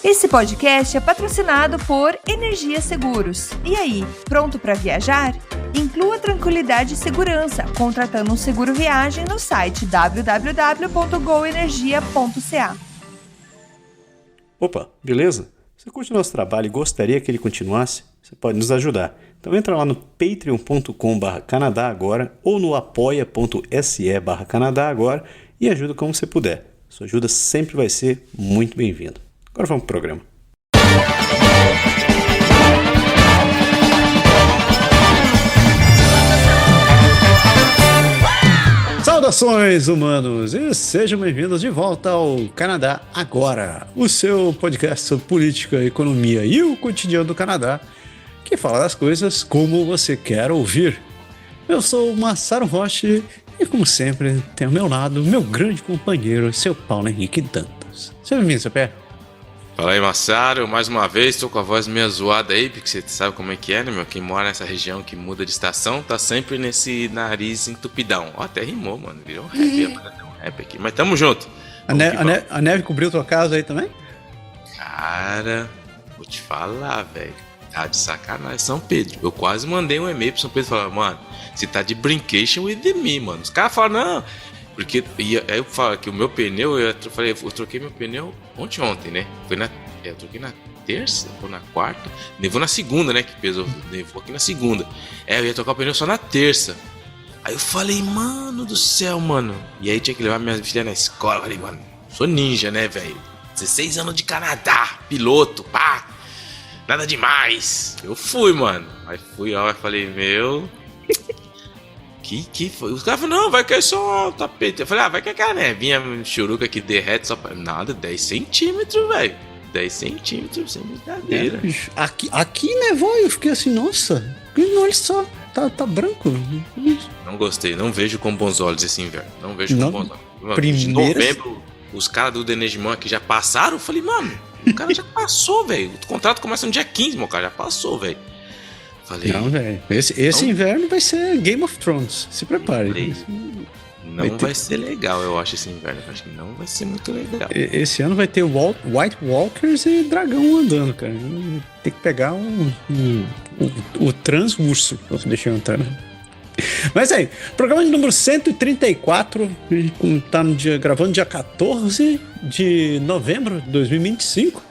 Esse podcast é patrocinado por Energia Seguros. E aí, pronto para viajar? Inclua tranquilidade e segurança contratando um seguro viagem no site www.goenergia.ca. Opa, beleza? Você curte o nosso trabalho e gostaria que ele continuasse? Você pode nos ajudar. Então entra lá no patreon.com/Canadá Agora ou no apoia.se/Canadá Agora e ajuda como você puder. Sua ajuda sempre vai ser muito bem-vinda. Agora vamos pro programa. Saudações, humanos, e sejam bem-vindos de volta ao Canadá Agora, o seu podcast sobre política, economia e o cotidiano do Canadá, que fala das coisas como você quer ouvir. Eu sou o Massaro Rocha e, como sempre, tenho ao meu lado o meu grande companheiro, seu Paulo Henrique Dantas. Seja bem-vindo, seu pé. Fala aí, Massaro, mais uma vez, tô com a voz meio zoada aí, porque você sabe como é que é, né, meu? Quem mora nessa região que muda de estação tá sempre nesse nariz entupidão. Ó, até rimou, mano, virou um rap aqui, mas tamo junto. A neve cobriu tua casa aí também? Cara, vou te falar, velho, tá de sacanagem, São Pedro. Eu quase mandei um e-mail pro São Pedro falando, mano, você tá de brincation with me, mano. Os caras falam, não, porque aí eu falo que o meu pneu, eu troquei meu pneu ontem, né? Eu troquei na terça ou na quarta. Nevou na segunda, né? Que pesou, nevou aqui na segunda. Eu ia trocar o pneu só na terça. Aí eu falei, mano do céu, mano. E aí tinha que levar minha filha na escola. Eu falei, mano, sou ninja, né, velho? 16 anos de Canadá, piloto, pá. Nada demais. Eu fui, mano. Aí fui, ó, eu falei, meu... Que foi? Os caras falaram, não, vai cair só o tapete. Eu falei, vai cair aquela nevinha churuca que derrete só pra... Nada, 10 centímetros, velho. 10 centímetros, sem brincadeira. Aqui nevou e eu fiquei assim, nossa, olha só, tá branco. Não gostei, não vejo com bons olhos esse inverno. Não vejo com bons olhos. Primeira... De novembro, os caras do Denegimão aqui já passaram. Eu falei, mano, o cara já passou, velho. O contrato começa no dia 15, meu cara, já passou, velho. Falei, não, velho. Esse inverno vai ser Game of Thrones. Se prepare. Não vai ser legal, eu acho, esse inverno. Eu acho que não vai ser muito legal. Esse ano vai ter White Walkers e dragão andando, cara. Tem que pegar o transurso pra deixar eu entrar. Mas aí, programa de número 134. A gente tá gravando dia 14 de novembro de 2025.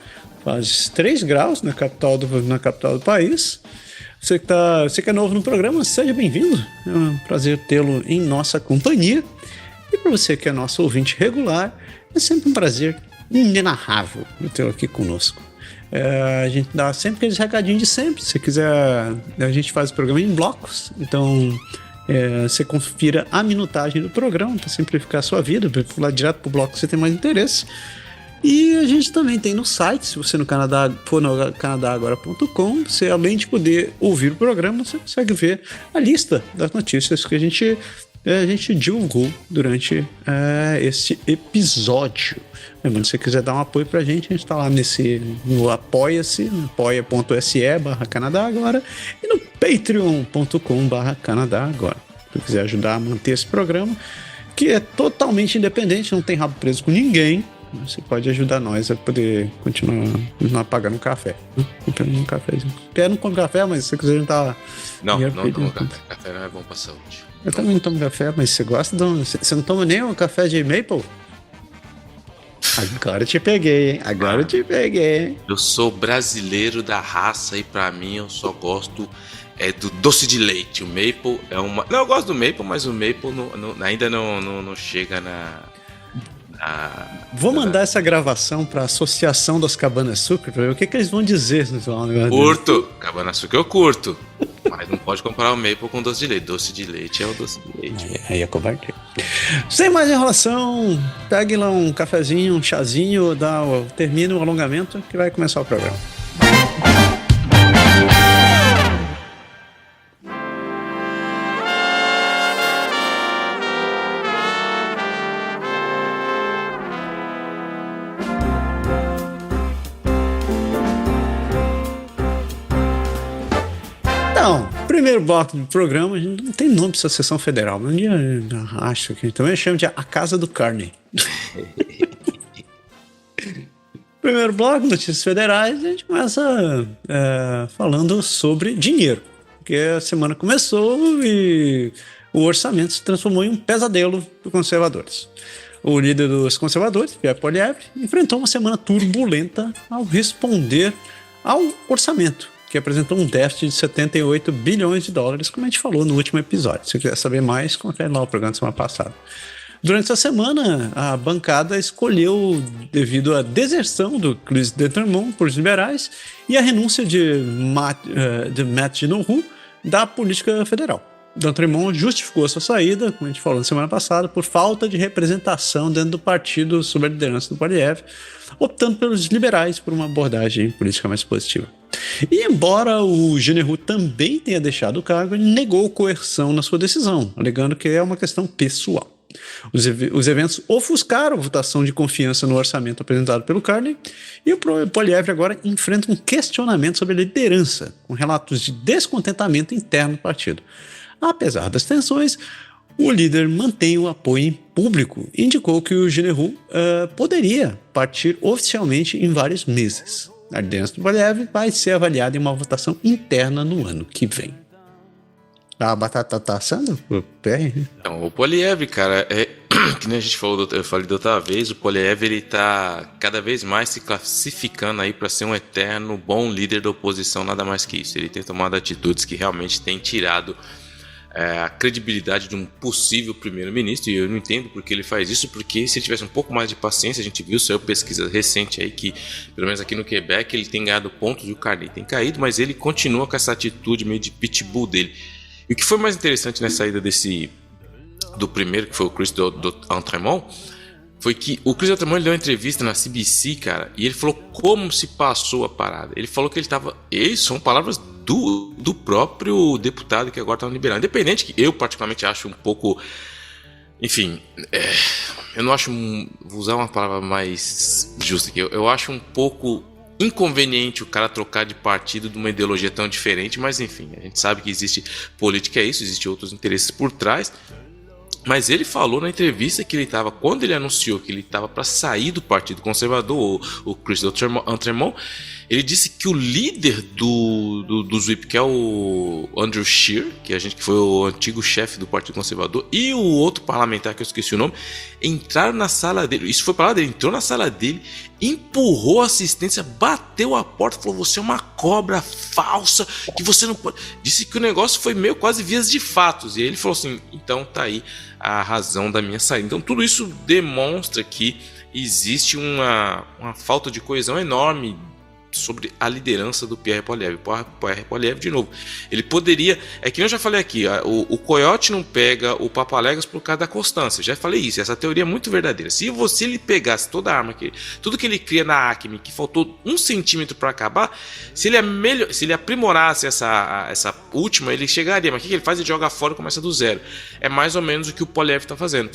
Faz 3 graus na capital do país. Você que é novo no programa, seja bem-vindo. É um prazer tê-lo em nossa companhia. E para você que é nosso ouvinte regular, é sempre um prazer inenarrável tê-lo aqui conosco. A gente dá sempre aqueles recadinhos de sempre. Se quiser, a gente faz o programa em blocos. Então, você confira a minutagem do programa para simplificar a sua vida, para pular direto para o bloco que você tem mais interesse. E a gente também tem no site, se você for no canadagora.com, você, além de poder ouvir o programa, você consegue ver a lista das notícias que a gente divulgou durante esse episódio. Lembrando, se você quiser dar um apoio pra gente, a gente tá lá no Apoia-se, no apoia.se/Canadá Agora e no patreon.com/Canadá Agora. Se você quiser ajudar a manter esse programa, que é totalmente independente, não tem rabo preso com ninguém, você pode ajudar nós a poder continuar pagando café. Comprando um cafezinho. Eu não como café, mas se você quiser juntar... Não tomo café. Café não é bom pra saúde. Eu também não tomo café, mas você gosta de... Você não toma nem um café de maple? Agora eu te peguei, hein? Eu sou brasileiro da raça e pra mim eu só gosto do doce de leite. O maple é uma... Não, eu gosto do maple, mas o maple ainda não chega na... Vou mandar essa gravação para a Associação das Cabanas Sucre para ver o que eles vão dizer. Curto, Cabana Sucre eu curto, mas não pode comparar o maple com doce de leite. Doce de leite é o doce de leite. Aí é covardia. Sem mais enrolação, pegue lá um cafezinho, um chazinho, termine o alongamento que vai começar o programa. Então, primeiro bloco do programa, a gente não tem nome para essa sessão federal, mas um dia acho que também chama de A Casa do Carne. Primeiro bloco, notícias federais, a gente começa falando sobre dinheiro. Porque a semana começou e o orçamento se transformou em um pesadelo para os conservadores. O líder dos conservadores, Pierre Poilievre, enfrentou uma semana turbulenta ao responder ao orçamento, que apresentou um déficit de 78 bilhões de dólares, como a gente falou no último episódio. Se você quiser saber mais, confere lá o programa da semana passada. Durante essa semana, a bancada escolheu, devido à deserção do Chris Detremont por os liberais e a renúncia de Matt Ginohu da política federal. Detremont justificou a sua saída, como a gente falou na semana passada, por falta de representação dentro do partido sob a liderança do Poilievre, optando pelos liberais por uma abordagem política mais positiva. E embora o Ginohu também tenha deixado o cargo, ele negou coerção na sua decisão, alegando que é uma questão pessoal. Os eventos ofuscaram a votação de confiança no orçamento apresentado pelo Carney e o Poilievre agora enfrenta um questionamento sobre a liderança, com relatos de descontentamento interno do partido. Apesar das tensões, o líder mantém o apoio em público e indicou que o Ginohu poderia partir oficialmente em vários meses. A liderança do Poilievre vai ser avaliada em uma votação interna no ano que vem. A batata tá assando? O PR? Então, o Poilievre, cara, que nem a gente falou, eu falei da outra vez, o Poilievre ele tá cada vez mais se classificando aí para ser um eterno bom líder da oposição, nada mais que isso. Ele tem tomado atitudes que realmente têm tirado a credibilidade de um possível primeiro-ministro, e eu não entendo porque ele faz isso, porque se ele tivesse um pouco mais de paciência, a gente viu, saiu pesquisa recente aí que, pelo menos aqui no Quebec, ele tem ganhado pontos e o Carney tem caído, mas ele continua com essa atitude meio de pitbull dele. E o que foi mais interessante nessa saída do primeiro, que foi o Chris Detremont, foi que o Chris Detremont deu uma entrevista na CBC, cara, e ele falou como se passou a parada. Ele falou que ele estava... Isso são palavras do próprio deputado que agora está no liberal. Independente que eu particularmente acho um pouco... Enfim, eu não acho... Vou usar uma palavra mais justa aqui. Eu acho um pouco inconveniente o cara trocar de partido de uma ideologia tão diferente, mas enfim, a gente sabe que existe política, é isso, existem outros interesses por trás. Mas ele falou na entrevista que ele estava, quando ele anunciou que ele estava para sair do Partido Conservador, o Chris Detremont, ele disse que o líder do ZWIP, que é o Andrew Scheer, que foi o antigo chefe do Partido Conservador, e o outro parlamentar, que eu esqueci o nome, entraram na sala dele. Isso foi palavra dele, entrou na sala dele, empurrou a assistência, bateu a porta, falou: você é uma cobra falsa, que você não pode... Disse que o negócio foi meio quase vias de fatos. E ele falou assim: então tá aí a razão da minha saída. Então tudo isso demonstra que existe uma falta de coesão enorme sobre a liderança do Pierre Poilievre. Pierre Poilievre, de novo, ele poderia... É que eu já falei aqui, o coiote não pega o Papaléguas por causa da constância. Eu já falei isso, essa teoria é muito verdadeira. Se ele pegasse toda a arma, tudo que ele cria na Acme, que faltou 1 centímetro para acabar, se ele aprimorasse essa última, ele chegaria. Mas o que ele faz? Ele joga fora e começa do zero. É mais ou menos o que o Poilievre está fazendo.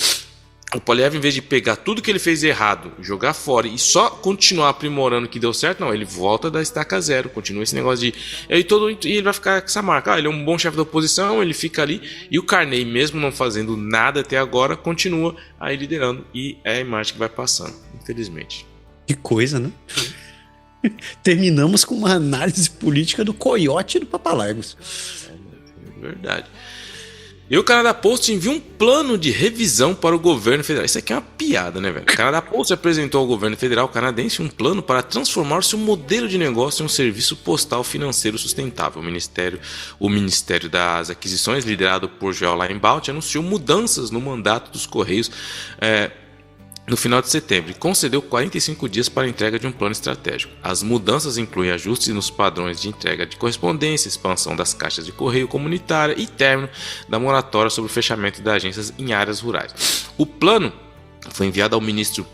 O Poilievre, em vez de pegar tudo que ele fez errado, jogar fora e só continuar aprimorando o que deu certo, não, ele volta da estaca zero, continua esse negócio de... E ele vai ficar com essa marca. Ele é um bom chefe da oposição, ele fica ali, e o Carney, mesmo não fazendo nada até agora, continua aí liderando, e é a imagem que vai passando, infelizmente. Que coisa, né? Terminamos com uma análise política do coiote e do Papaléguas. É verdade. E o Canada Post envia um plano de revisão para o governo federal. Isso aqui é uma piada, né, velho? O Canada Post apresentou ao governo federal canadense um plano para transformar seu modelo de negócio em um serviço postal financeiro sustentável. O Ministério das Aquisições, liderado por Joel Linebaut, anunciou mudanças no mandato dos Correios no final de setembro e concedeu 45 dias para a entrega de um plano estratégico. As mudanças incluem ajustes nos padrões de entrega de correspondência, expansão das caixas de correio comunitária e término da moratória sobre o fechamento de agências em áreas rurais. O plano foi enviado ao ministro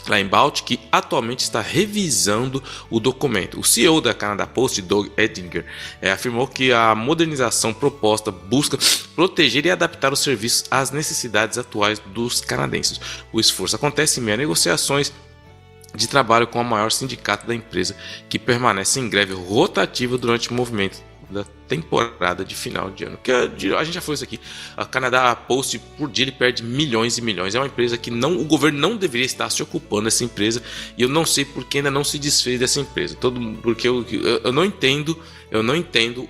Linebaut, que atualmente está revisando o documento. O CEO da Canada Post, Doug Edinger, afirmou que a modernização proposta busca proteger e adaptar os serviços às necessidades atuais dos canadenses. O esforço acontece em meio a negociações de trabalho com o maior sindicato da empresa, que permanece em greve rotativa durante o movimento da temporada de final de ano. Que a gente já falou isso aqui. A Canadá Post, por dia, ele perde milhões e milhões. É uma empresa que o governo não deveria estar se ocupando dessa empresa. E eu não sei por que ainda não se desfez dessa empresa. Porque eu não entendo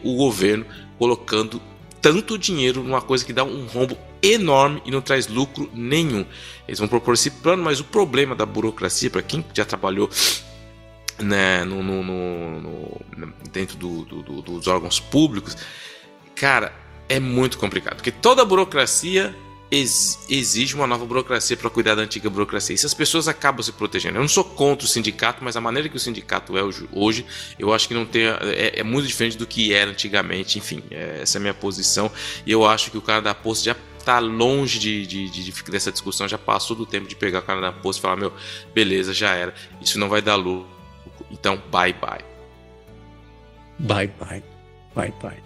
o governo colocando tanto dinheiro numa coisa que dá um rombo enorme e não traz lucro nenhum. Eles vão propor esse plano, mas o problema da burocracia, para quem já trabalhou, né, dentro dos órgãos públicos, cara, é muito complicado, porque toda burocracia exige uma nova burocracia para cuidar da antiga burocracia. E se as pessoas acabam se protegendo, eu não sou contra o sindicato, mas a maneira que o sindicato é hoje, eu acho que não tem, é muito diferente do que era antigamente. Enfim, essa é a minha posição, e eu acho que o Canadá Post já está longe dessa discussão, já passou do tempo de pegar o Canadá Post e falar, meu, beleza, já era, isso não vai dar lucro, então bye bye. Bye bye. Bye bye.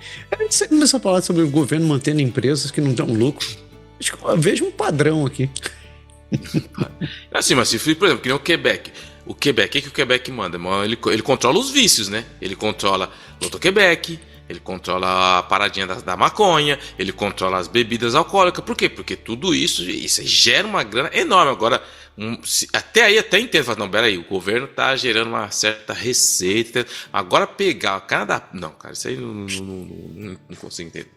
Você começou a falar sobre o governo mantendo empresas que não dão lucro. Acho que eu vejo um padrão aqui. Assim, mas se, por exemplo, que nem o Quebec. O Quebec, o que o Quebec manda? Ele controla os vícios, né? Ele controla o Loto-Quebec, ele controla a paradinha da maconha, ele controla as bebidas alcoólicas. Por quê? Porque tudo isso gera uma grana enorme. Agora, até entendo. Não, peraí, o governo tá gerando uma certa receita. Agora pegar o Canadá... Não, cara, isso aí não consigo entender.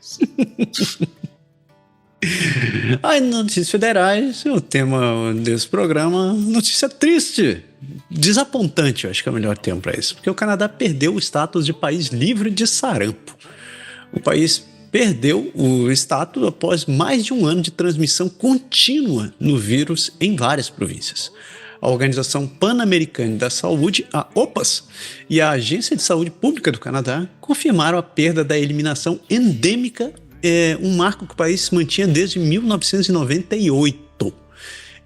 Aí, notícias federais, o tema desse programa, notícia triste, desapontante, eu acho que é o melhor termo para isso, porque o Canadá perdeu o status de país livre de sarampo. O país perdeu o status após mais de um ano de transmissão contínua no vírus em várias províncias. A Organização Pan-Americana da Saúde, a OPAS, e a Agência de Saúde Pública do Canadá confirmaram a perda da eliminação endêmica, um marco que o país mantinha desde 1998.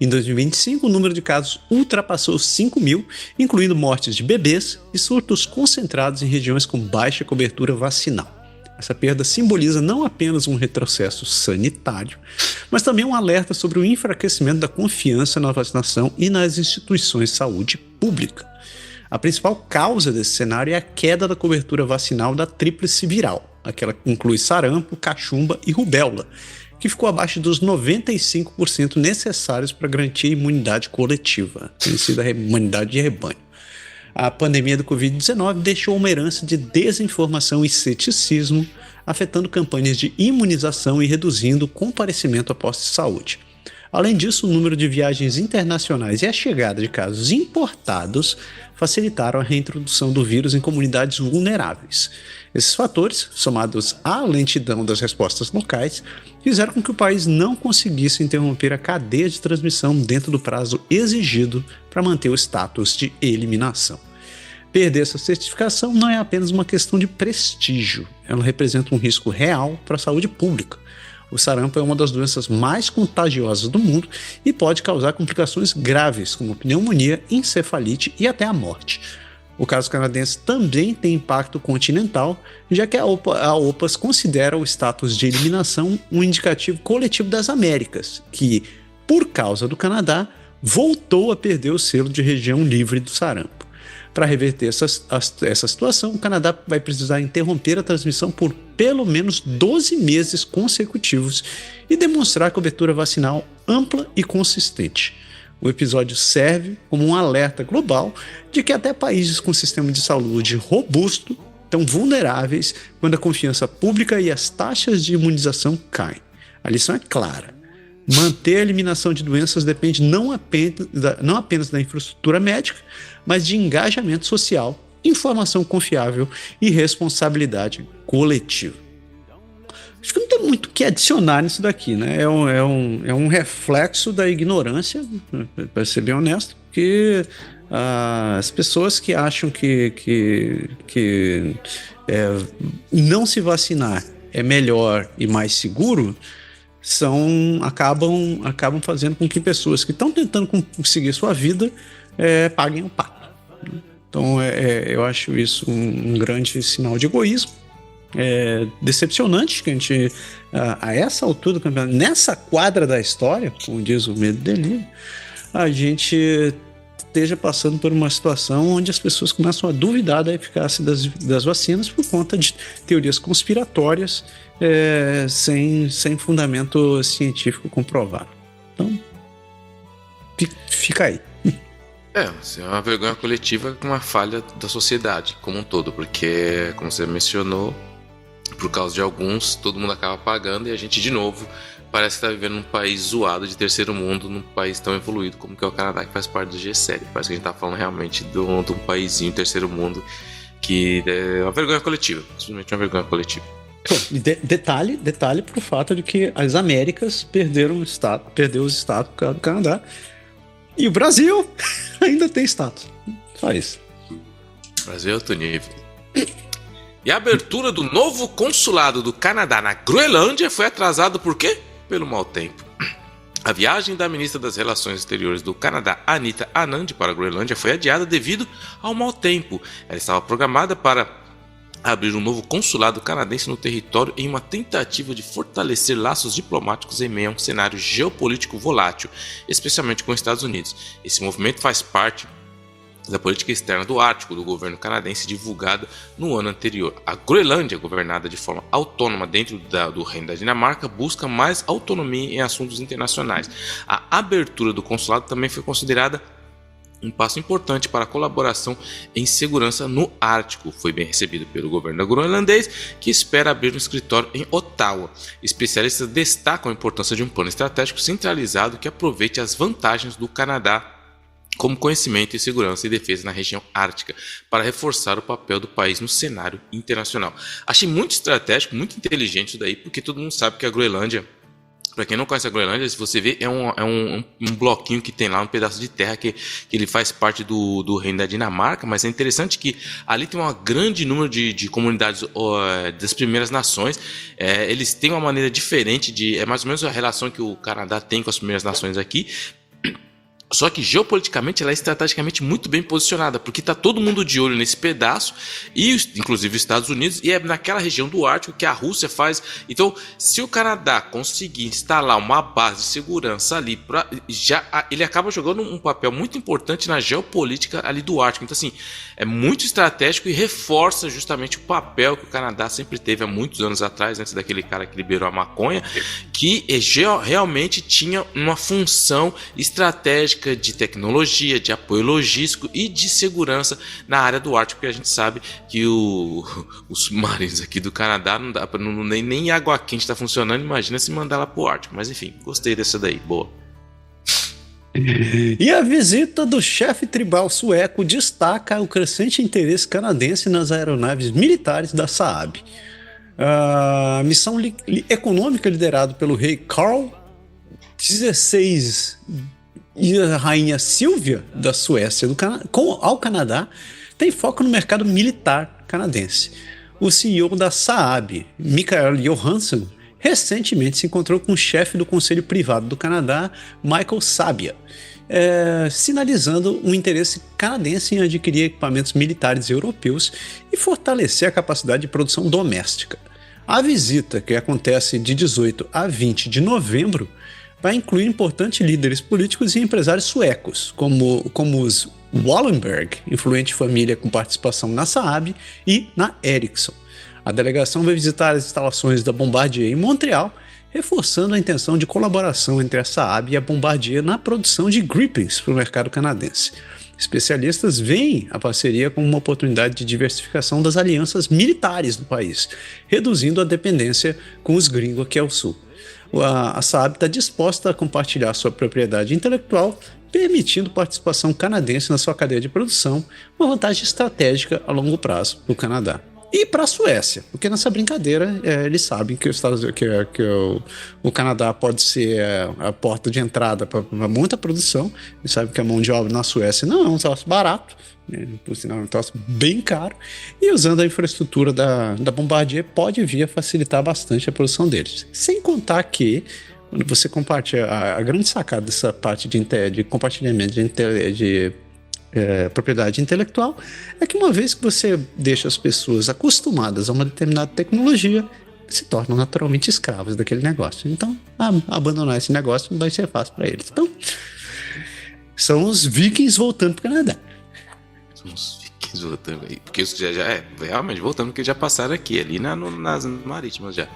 Em 2025, o número de casos ultrapassou 5 mil, incluindo mortes de bebês e surtos concentrados em regiões com baixa cobertura vacinal. Essa perda simboliza não apenas um retrocesso sanitário, mas também um alerta sobre o enfraquecimento da confiança na vacinação e nas instituições de saúde pública. A principal causa desse cenário é a queda da cobertura vacinal da tríplice viral, aquela que inclui sarampo, cachumba e rubéola, que ficou abaixo dos 95% necessários para garantir a imunidade coletiva, conhecida imunidade de rebanho. A pandemia do Covid-19 deixou uma herança de desinformação e ceticismo, afetando campanhas de imunização e reduzindo o comparecimento a postos de saúde. Além disso, o número de viagens internacionais e a chegada de casos importados facilitaram a reintrodução do vírus em comunidades vulneráveis. Esses fatores, somados à lentidão das respostas locais, fizeram com que o país não conseguisse interromper a cadeia de transmissão dentro do prazo exigido para manter o status de eliminação. Perder essa certificação não é apenas uma questão de prestígio, ela representa um risco real para a saúde pública. O sarampo é uma das doenças mais contagiosas do mundo e pode causar complicações graves, como pneumonia, encefalite e até a morte. O caso canadense também tem impacto continental, já que a OPAS considera o status de eliminação um indicativo coletivo das Américas, que, por causa do Canadá, voltou a perder o selo de região livre do sarampo. Para reverter essa situação, o Canadá vai precisar interromper a transmissão por pelo menos 12 meses consecutivos e demonstrar cobertura vacinal ampla e consistente. O episódio serve como um alerta global de que até países com sistema de saúde robusto estão vulneráveis quando a confiança pública e as taxas de imunização caem. A lição é clara. Manter a eliminação de doenças depende não apenas da infraestrutura médica, mas de engajamento social, informação confiável e responsabilidade coletiva. Acho que não tem muito o que adicionar nisso daqui, né? É um reflexo da ignorância, para ser bem honesto, que as pessoas que acham que não se vacinar é melhor e mais seguro acabam fazendo com que pessoas que estão tentando conseguir sua vida paguem o pato. Então eu acho isso um grande sinal de egoísmo. É decepcionante que a gente, a essa altura do campeonato, nessa quadra da história, como diz o Medo Delírio, a gente esteja passando por uma situação onde as pessoas começam a duvidar da eficácia das vacinas por conta de teorias conspiratórias sem fundamento científico comprovado. Então, fica aí. Isso é uma vergonha coletiva com uma falha da sociedade como um todo, porque, como você mencionou, por causa de alguns, todo mundo acaba pagando e a gente, de novo, parece estar vivendo num país zoado de terceiro mundo, num país tão evoluído como que é o Canadá, que faz parte do G7. Parece que a gente está falando realmente de um paísinho terceiro mundo que é uma vergonha coletiva, simplesmente uma vergonha coletiva. Detalhe para o fato de que as Américas perdeu o status do Canadá e o Brasil ainda tem status. Só isso. O Brasil é outro nível. E a abertura do novo consulado do Canadá na Groenlândia foi atrasada por quê? Pelo mau tempo. A viagem da ministra das Relações Exteriores do Canadá, Anita Anand, para a Groenlândia foi adiada devido ao mau tempo. Ela estava programada para abrir um novo consulado canadense no território em uma tentativa de fortalecer laços diplomáticos em meio a um cenário geopolítico volátil, especialmente com os Estados Unidos. Esse movimento faz parte da política externa do Ártico do governo canadense divulgada no ano anterior. A Groenlândia, governada de forma autônoma dentro do Reino da Dinamarca, busca mais autonomia em assuntos internacionais. A abertura do consulado também foi considerada um passo importante para a colaboração em segurança no Ártico. Foi bem recebido pelo governo groenlandês, que espera abrir um escritório em Ottawa. Especialistas destacam a importância de um plano estratégico centralizado que aproveite as vantagens do Canadá como conhecimento e segurança e defesa na região ártica, para reforçar o papel do país no cenário internacional. Achei muito estratégico, muito inteligente isso daí, porque todo mundo sabe que a Groenlândia, para quem não conhece a Groenlândia, se você ver, é um bloquinho que tem lá, um pedaço de terra que ele faz parte do Reino da Dinamarca, mas é interessante que ali tem um grande número de comunidades das Primeiras Nações. Eles têm uma maneira diferente é mais ou menos a relação que o Canadá tem com as Primeiras Nações aqui. Só que geopoliticamente ela é estrategicamente muito bem posicionada, porque está todo mundo de olho nesse pedaço, e inclusive os Estados Unidos, e é naquela região do Ártico que a Rússia faz. Então, se o Canadá conseguir instalar uma base de segurança ali, ele acaba jogando um papel muito importante na geopolítica ali do Ártico. Então, assim, é muito estratégico e reforça justamente o papel que o Canadá sempre teve há muitos anos atrás, antes daquele cara que liberou a maconha, que realmente tinha uma função estratégica de tecnologia, de apoio logístico e de segurança na área do Ártico, porque a gente sabe que os submarinos aqui do Canadá não dá para nem água quente está funcionando, imagina se mandar lá pro Ártico. Mas enfim, gostei dessa daí, boa. E a visita do chefe tribal sueco destaca o crescente interesse canadense nas aeronaves militares da Saab. A missão econômica liderada pelo rei Carl XVI e a rainha Silvia da Suécia ao Canadá tem foco no mercado militar canadense. O CEO da Saab, Mikael Johansson, recentemente se encontrou com o chefe do Conselho Privado do Canadá, Michael Sabia, sinalizando um interesse canadense em adquirir equipamentos militares europeus e fortalecer a capacidade de produção doméstica. A visita, que acontece de 18 a 20 de novembro, vai incluir importantes líderes políticos e empresários suecos, como os Wallenberg, influente família com participação na Saab e na Ericsson. A delegação vai visitar as instalações da Bombardier em Montreal, reforçando a intenção de colaboração entre a Saab e a Bombardier na produção de Gripens para o mercado canadense. Especialistas veem a parceria como uma oportunidade de diversificação das alianças militares do país, reduzindo a dependência com os gringos aqui ao sul. A Saab está disposta a compartilhar sua propriedade intelectual, permitindo participação canadense na sua cadeia de produção, uma vantagem estratégica a longo prazo para o Canadá. E para a Suécia, porque nessa brincadeira eles sabem que o Canadá pode ser a porta de entrada para muita produção. Eles sabem que a mão de obra na Suécia não é um troço barato, por sinal é um troço bem caro, e usando a infraestrutura da Bombardier pode vir a facilitar bastante a produção deles. Sem contar que, quando você compartilha, a grande sacada dessa parte de compartilhamento de propriedade intelectual é que, uma vez que você deixa as pessoas acostumadas a uma determinada tecnologia, se tornam naturalmente escravos daquele negócio. Então, abandonar esse negócio vai ser fácil para eles. Então, São os vikings voltando pro Canadá. São os vikings voltando aí. Porque isso já é realmente voltando, porque já passaram aqui, ali nas marítimas já.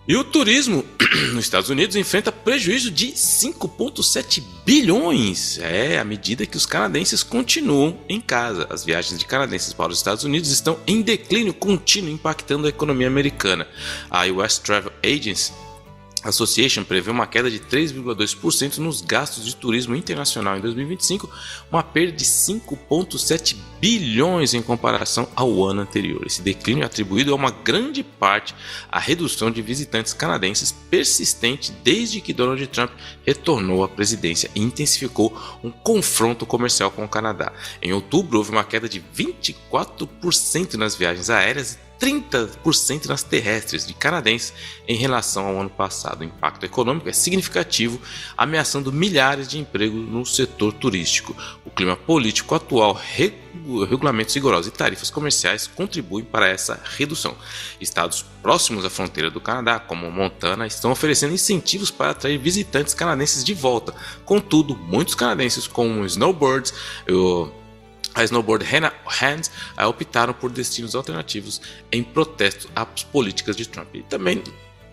E o turismo nos Estados Unidos enfrenta prejuízo de 5,7 bilhões. À medida que os canadenses continuam em casa. As viagens de canadenses para os Estados Unidos estão em declínio contínuo, impactando a economia americana. A US Travel Agency Association prevê uma queda de 3,2% nos gastos de turismo internacional em 2025, uma perda de 5,7 bilhões em comparação ao ano anterior. Esse declínio é atribuído a uma grande parte à redução de visitantes canadenses persistente desde que Donald Trump retornou à presidência e intensificou um confronto comercial com o Canadá. Em outubro, houve uma queda de 24% nas viagens aéreas e 30% nas terrestres de canadenses em relação ao ano passado. O impacto econômico é significativo, ameaçando milhares de empregos no setor turístico. O clima político atual, regulamentos rigorosos e tarifas comerciais contribuem para essa redução. Estados próximos à fronteira do Canadá, como Montana, estão oferecendo incentivos para atrair visitantes canadenses de volta. Contudo, muitos canadenses, como snowbirds, a Snowboard Hands optaram por destinos alternativos em protesto às políticas de Trump. E também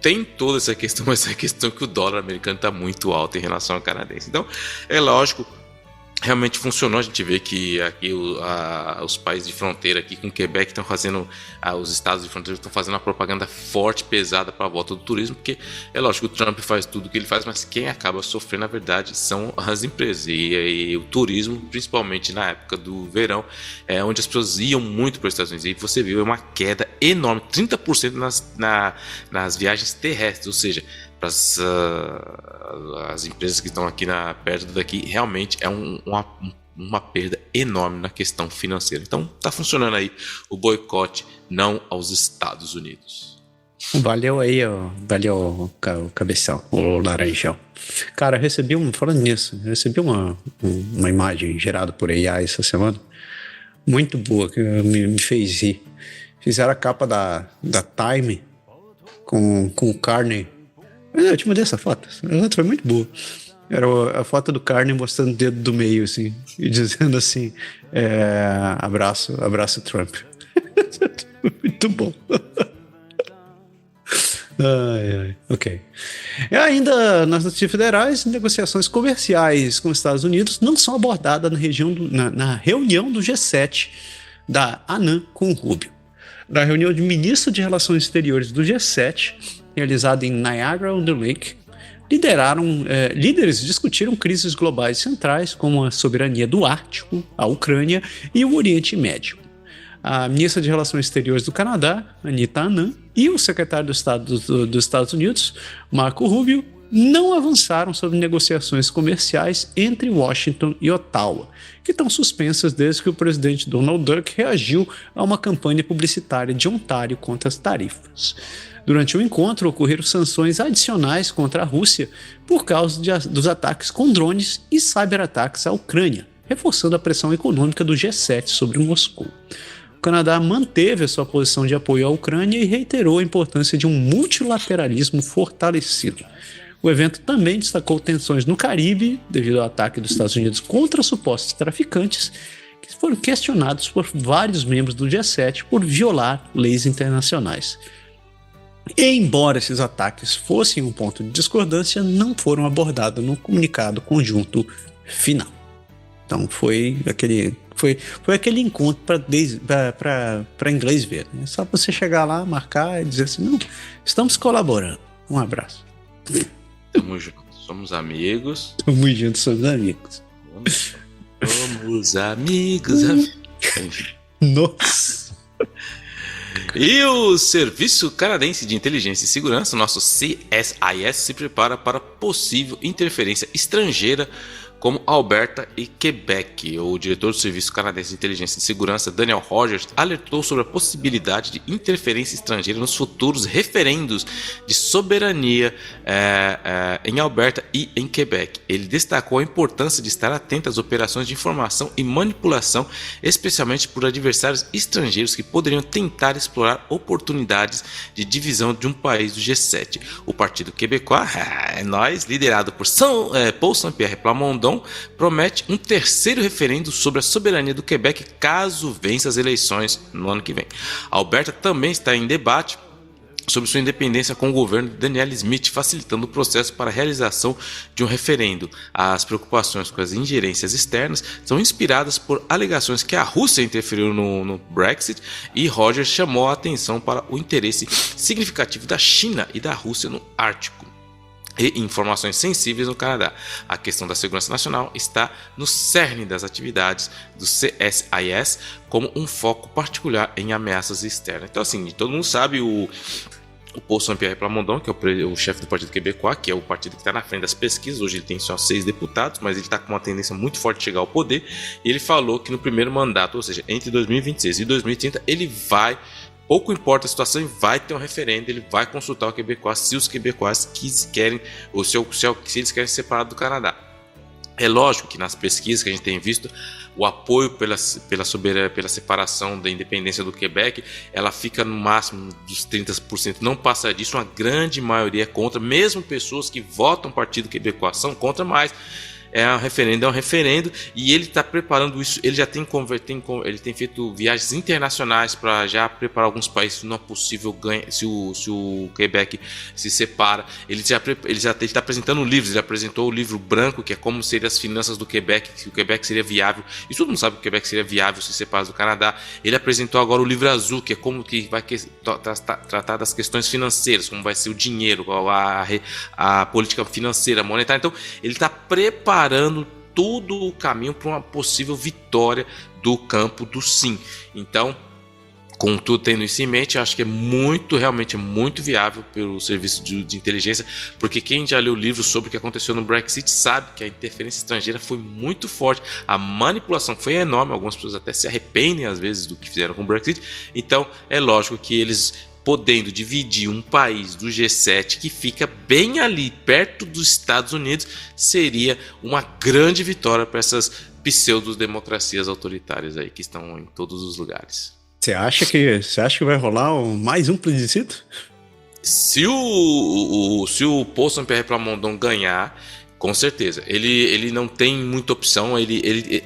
tem toda essa questão, mas é a questão que o dólar americano está muito alto em relação ao canadense. Então, é lógico, realmente funcionou. A gente vê que aqui os países de fronteira aqui com Quebec estão fazendo, os estados de fronteira estão fazendo uma propaganda forte, pesada para a volta do turismo, porque é lógico que o Trump faz tudo o que ele faz, mas quem acaba sofrendo na verdade são as empresas e o turismo, principalmente na época do verão, onde as pessoas iam muito para os Estados Unidos, e você viu uma queda enorme, 30% nas viagens terrestres, ou seja, para as empresas que estão aqui perto daqui, realmente é uma perda enorme na questão financeira. Então está funcionando aí o boicote não aos Estados Unidos. Valeu aí, valeu o cabeção, o laranjão. Cara, falando nisso, recebi uma imagem gerada por AI essa semana, muito boa, que me fez rir. Fizeram a capa da Time com o Carney. Eu te mandei essa foto. A foto foi muito boa. Era a foto do Carney mostrando o dedo do meio, assim, e dizendo assim: abraço Trump. Muito bom. Ok. E ainda nas notícias federais, negociações comerciais com os Estados Unidos não são abordadas na reunião do G7 da ANAN com o Rubio. Na reunião de ministros de Relações Exteriores do G7, realizada em Niagara-on-the-Lake, líderes discutiram crises globais centrais como a soberania do Ártico, a Ucrânia e o Oriente Médio. A ministra de Relações Exteriores do Canadá, Anita Anand, e o secretário de Estado dos Estados Unidos, Marco Rubio, não avançaram sobre negociações comerciais entre Washington e Ottawa, que estão suspensas desde que o presidente Donald Duck reagiu a uma campanha publicitária de Ontário contra as tarifas. Durante o encontro, ocorreram sanções adicionais contra a Rússia por causa dos ataques com drones e cyberataques à Ucrânia, reforçando a pressão econômica do G7 sobre Moscou. O Canadá manteve a sua posição de apoio à Ucrânia e reiterou a importância de um multilateralismo fortalecido. O evento também destacou tensões no Caribe, devido ao ataque dos Estados Unidos contra supostos traficantes, que foram questionados por vários membros do G7 por violar leis internacionais. E, embora esses ataques fossem um ponto de discordância, não foram abordados no comunicado conjunto final. Então foi aquele encontro para inglês ver, né? Só você chegar lá, marcar e dizer assim: não, estamos colaborando. Um abraço. Tamo junto, somos amigos. Tamo junto, somos amigos. Somos amigos. Nossa. E o Serviço Canadense de Inteligência e Segurança, nosso CSIS, se prepara para possível interferência estrangeira como Alberta e Quebec. O diretor do Serviço Canadense de Inteligência e Segurança, Daniel Rogers, alertou sobre a possibilidade de interferência estrangeira nos futuros referendos de soberania em Alberta e em Quebec. Ele destacou a importância de estar atento às operações de informação e manipulação, especialmente por adversários estrangeiros que poderiam tentar explorar oportunidades de divisão de um país do G7. O Partido Québécois, liderado por Paul Saint-Pierre Plamondon, Plamondon promete um terceiro referendo sobre a soberania do Quebec caso vença as eleições no ano que vem. A Alberta também está em debate sobre sua independência com o governo de Danielle Smith, facilitando o processo para a realização de um referendo. As preocupações com as ingerências externas são inspiradas por alegações que a Rússia interferiu no Brexit, e Rogers chamou a atenção para o interesse significativo da China e da Rússia no Ártico e informações sensíveis no Canadá. A questão da segurança nacional está no cerne das atividades do CSIS, como um foco particular em ameaças externas. Então, assim, todo mundo sabe o Paul Saint-Pierre Plamondon, que é o chefe do Partido Québécois, que é o partido que está na frente das pesquisas. Hoje ele tem só 6 deputados, mas ele está com uma tendência muito forte de chegar ao poder. E ele falou que no primeiro mandato, ou seja, entre 2026 e 2030, ele vai, pouco importa a situação, ele vai ter um referendo, ele vai consultar o Québécois se os Québécois querem, ou se eles querem se separar do Canadá. É lógico que nas pesquisas que a gente tem visto, o apoio pela separação da independência do Quebec, ela fica no máximo dos 30%, não passa disso. Uma grande maioria é contra, mesmo pessoas que votam Partido Québécois são contra, mas é um referendo, e ele está preparando isso. Ele já tem feito viagens internacionais para já preparar alguns países se não é possível ganhar, se o Quebec se separa. Ele está apresentando livros. Ele apresentou o livro branco, que é como seriam as finanças do Quebec, se o Quebec seria viável, e todo mundo sabe que o Quebec seria viável se separar do Canadá. Ele apresentou agora o livro azul, que é como que vai tratar das questões financeiras, como vai ser o dinheiro, a política financeira, monetária. Então ele está preparando todo o caminho para uma possível vitória do campo do sim. Então, com tudo tendo isso em mente, eu acho que realmente é muito viável pelo serviço de inteligência, porque quem já leu livros sobre o que aconteceu no Brexit sabe que a interferência estrangeira foi muito forte, a manipulação foi enorme, algumas pessoas até se arrependem às vezes do que fizeram com o Brexit. Então é lógico que eles, podendo dividir um país do G7 que fica bem ali perto dos Estados Unidos, seria uma grande vitória para essas pseudo-democracias autoritárias aí que estão em todos os lugares. Você acha que vai rolar mais um plebiscito? Se o Paul Saint-Pierre Plamondon ganhar, com certeza. Ele não tem muita opção. E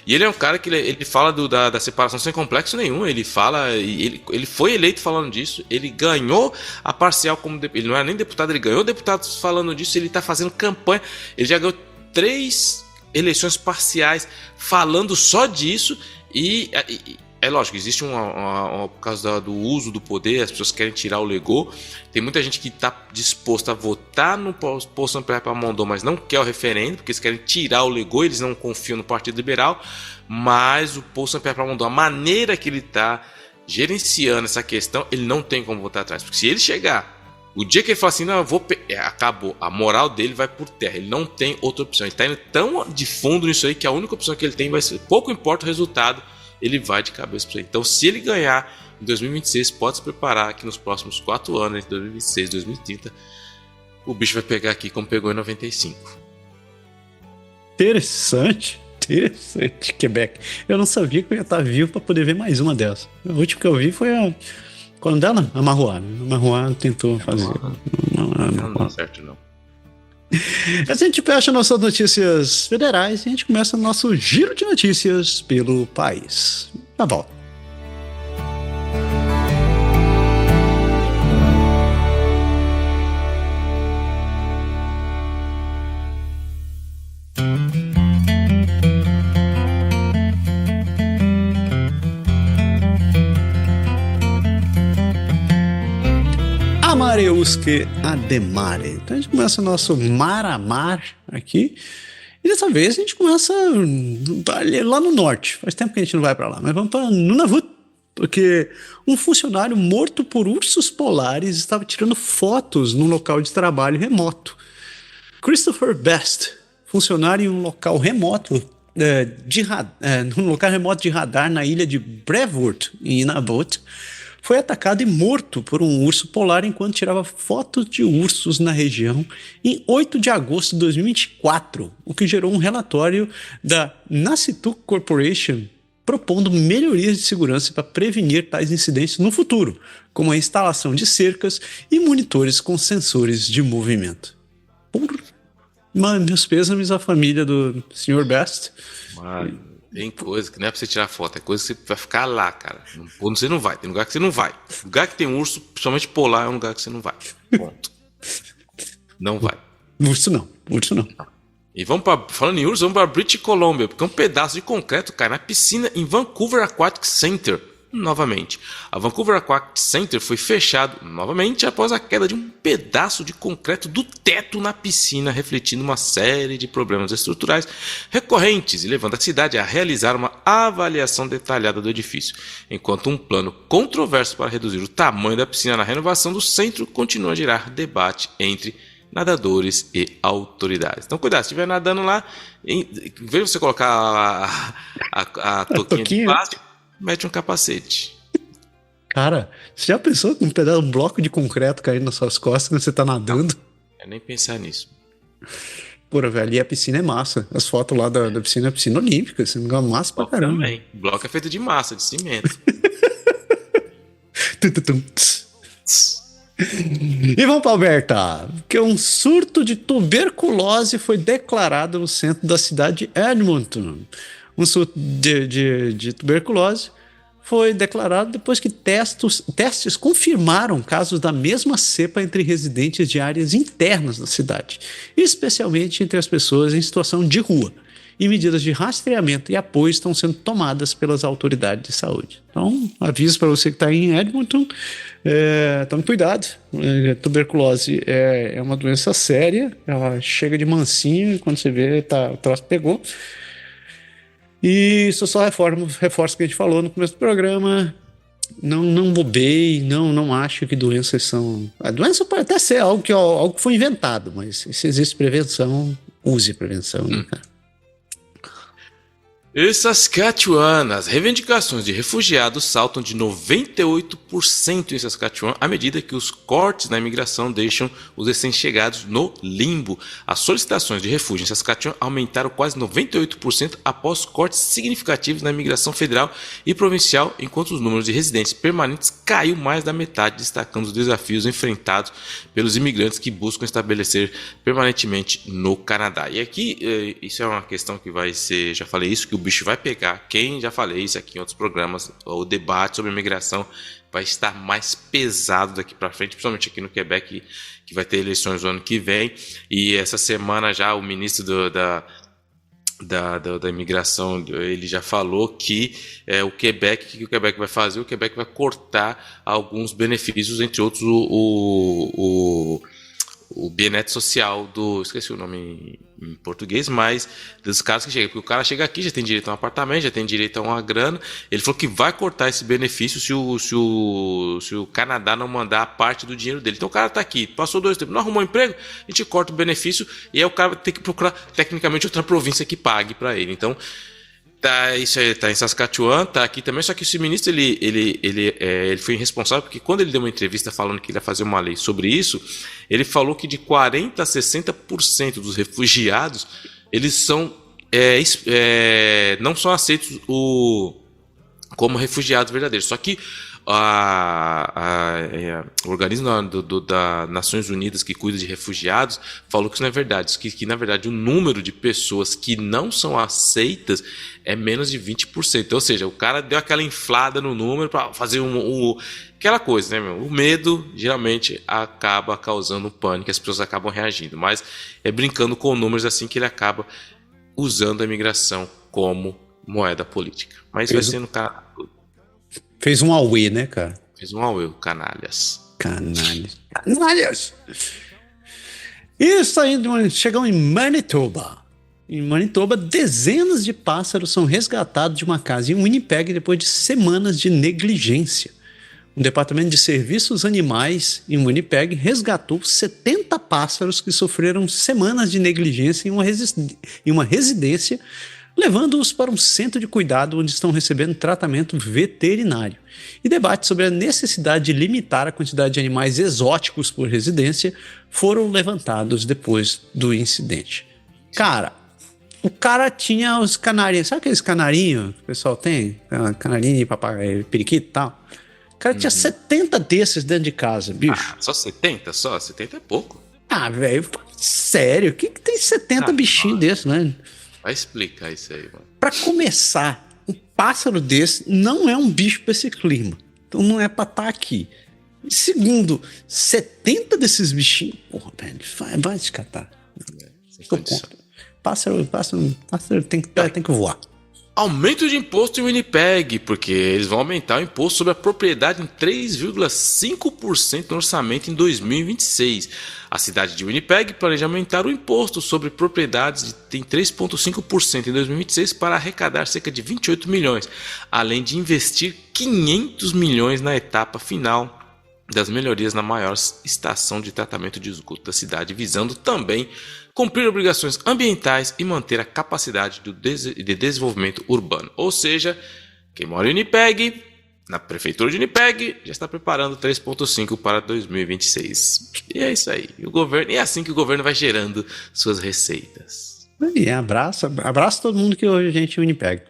ele é um cara que ele fala da separação sem complexo nenhum. Ele fala. Ele foi eleito falando disso. Ele ganhou a parcial como. Ele não era nem deputado, ele ganhou deputados falando disso. Ele está fazendo campanha. Ele já ganhou 3 eleições parciais falando só disso. E é lógico, existe por causa do uso do poder, as pessoas querem tirar o Legault. Tem muita gente que está disposta a votar no Paul Saint-Pierre Plamondon, mas não quer o referendo, porque eles querem tirar o Legault, eles não confiam no Partido Liberal. Mas o Paul Saint-Pierre Plamondon, a maneira que ele está gerenciando essa questão, ele não tem como votar atrás. Porque se ele chegar, o dia que ele falar assim, não, acabou, a moral dele vai por terra, ele não tem outra opção. Ele está indo tão de fundo nisso aí que a única opção que ele tem vai ser, pouco importa o resultado, ele vai de cabeça para ele. Então, se ele ganhar em 2026, pode se preparar que nos próximos 4 anos, entre 2026 e 2030, o bicho vai pegar aqui como pegou em 95. Interessante, Quebec. Eu não sabia que eu ia estar vivo para poder ver mais uma dessas. A última que eu vi foi quando dela? A Marouane. A Marouane tentou fazer. Não dá certo, não. A gente fecha nossas notícias federais e a gente começa o nosso giro de notícias pelo país. Tá bom. Amareuske Ademare. Então a gente começa o nosso mar a mar aqui. E dessa vez a gente começa lá no norte. Faz tempo que a gente não vai para lá, mas vamos para Nunavut, porque um funcionário morto por ursos polares estava tirando fotos num local de trabalho remoto. Christopher Best, funcionário em um local remoto num local remoto de radar na ilha de Brevoort, em Nunavut, foi atacado e morto por um urso polar enquanto tirava fotos de ursos na região em 8 de agosto de 2024, o que gerou um relatório da Nasituq Corporation propondo melhorias de segurança para prevenir tais incidentes no futuro, como a instalação de cercas e monitores com sensores de movimento. Mano, meus pêsames à família do Sr. Best. Mano, tem coisa que não é pra você tirar foto, é coisa que você vai ficar lá, cara. Você não vai, tem lugar que você não vai. Lugar que tem urso, principalmente polar, é um lugar que você não vai. Ponto. Não vai. Urso não. E falando em urso, vamos pra British Columbia, porque um pedaço de concreto cai na piscina em Vancouver Aquatic Center. Novamente, a Vancouver Aquatic Center foi fechado novamente após a queda de um pedaço de concreto do teto na piscina, refletindo uma série de problemas estruturais recorrentes e levando a cidade a realizar uma avaliação detalhada do edifício, enquanto um plano controverso para reduzir o tamanho da piscina na renovação do centro continua a gerar debate entre nadadores e autoridades. Então, cuidado, se estiver nadando lá, em vez de você colocar a touquinha de plástico, mete um capacete. Cara, você já pensou com um bloco de concreto caindo nas suas costas quando você tá nadando? É nem pensar nisso. Porra, velho, ali a piscina é massa. As fotos lá da piscina é piscina olímpica. Você não massa pra caramba. Também. O bloco é feito de massa, de cimento. E vamos pra Alberta, porque um surto de tuberculose foi declarado no centro da cidade de Edmonton. Um surto de tuberculose foi declarado depois que testes confirmaram casos da mesma cepa entre residentes de áreas internas da cidade, especialmente entre as pessoas em situação de rua. E medidas de rastreamento e apoio estão sendo tomadas pelas autoridades de saúde. Então, aviso para você que está em Edmonton, tome cuidado. Tuberculose é uma doença séria, ela chega de mansinho e quando você vê, o troço pegou. E isso só reforça o que a gente falou no começo do programa. Não bobeie, não acho que doenças são... A doença pode até ser algo que foi inventado, mas se existe prevenção, use prevenção, né, cara? Em Saskatchewan, as reivindicações de refugiados saltam de 98% em Saskatchewan à medida que os cortes na imigração deixam os recém-chegados no limbo. As solicitações de refúgio em Saskatchewan aumentaram quase 98% após cortes significativos na imigração federal e provincial, enquanto os números de residentes permanentes caiu mais da metade, destacando os desafios enfrentados pelos imigrantes que buscam estabelecer permanentemente no Canadá. E aqui, isso é uma questão que vai ser, já falei isso, que o bicho vai pegar. Já falei isso aqui em outros programas, o debate sobre imigração vai estar mais pesado daqui para frente, principalmente aqui no Quebec, que vai ter eleições no ano que vem. E essa semana já o ministro da imigração, ele já falou que o que o Quebec vai fazer? O Quebec vai cortar alguns benefícios, entre outros o bienet social esqueci o nome em português, mas dos caras que chegam, porque o cara chega aqui, já tem direito a um apartamento, já tem direito a uma grana, ele falou que vai cortar esse benefício se o Canadá não mandar parte do dinheiro dele. Então o cara tá aqui, passou 2 tempos, não arrumou emprego, a gente corta o benefício e aí o cara vai ter que procurar tecnicamente outra província que pague para ele. Então isso aí tá em Saskatchewan, tá aqui também, só que esse ministro ele foi irresponsável, porque quando ele deu uma entrevista falando que ele ia fazer uma lei sobre isso, ele falou que de 40% a 60% dos refugiados, eles são não são aceitos como refugiados verdadeiros, só que o organismo das Nações Unidas que cuida de refugiados falou que isso não é verdade, que na verdade o número de pessoas que não são aceitas é menos de 20%, ou seja, o cara deu aquela inflada no número para fazer aquela coisa, né, meu? O medo geralmente acaba causando pânico, as pessoas acabam reagindo, mas é brincando com números assim que ele acaba usando a imigração como moeda política, mas vai ser no cara. Fez um auê, né, cara? Fez um auê, canalhas. Canalhas! Isso ainda chegou em Manitoba. Em Manitoba, dezenas de pássaros são resgatados de uma casa em Winnipeg depois de semanas de negligência. O Departamento de Serviços Animais em Winnipeg resgatou 70 pássaros que sofreram semanas de negligência em uma residência, levando-os para um centro de cuidado onde estão recebendo tratamento veterinário. E debates sobre a necessidade de limitar a quantidade de animais exóticos por residência foram levantados depois do incidente. Cara, o cara tinha os canarinhos, sabe aqueles canarinhos que o pessoal tem? Canarinho, papagaio, periquito e tal. O cara tinha 70 desses dentro de casa, bicho. Só 70? 70 é pouco. Ah, velho, sério, o que tem 70 bichinhos desses, né? Vai explicar isso aí, mano. Pra começar, um pássaro desse não é um bicho pra esse clima. Então não é pra estar aqui. Segundo, 70 desses bichinhos, porra, velho, vai te catar. Pássaro tem que voar. Aumento de imposto em Winnipeg, porque eles vão aumentar o imposto sobre a propriedade em 3,5% no orçamento em 2026. A cidade de Winnipeg planeja aumentar o imposto sobre propriedades em 3,5% em 2026 para arrecadar cerca de 28 milhões, além de investir 500 milhões na etapa final das melhorias na maior estação de tratamento de esgoto da cidade, visando também cumprir obrigações ambientais e manter a capacidade de desenvolvimento urbano. Ou seja, quem mora em Winnipeg, na prefeitura de Winnipeg, já está preparando 3,5 para 2026. E é isso aí. E é assim que o governo vai gerando suas receitas. E abraço todo mundo que hoje a gente em Winnipeg.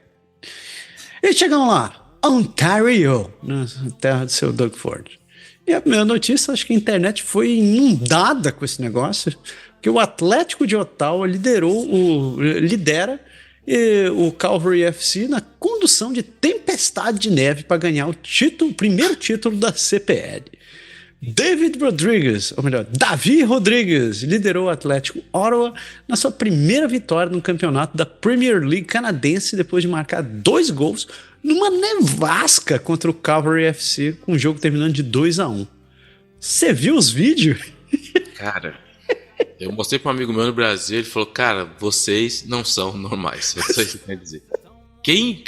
E chegamos lá, Ontario, na terra do seu Doug Ford. E a primeira notícia, acho que a internet foi inundada com esse negócio, que o Atlético de Ottawa lidera o Calgary FC na condução de tempestade de neve para ganhar o primeiro título da CPL. Davi Rodrigues liderou o Atlético Ottawa na sua primeira vitória no campeonato da Premier League canadense depois de marcar 2 gols numa nevasca contra o Calgary FC, com o jogo terminando de 2-1. Você viu os vídeos? Cara, eu mostrei para um amigo meu no Brasil, ele falou, cara, vocês não são normais. É só isso que quer dizer. Quem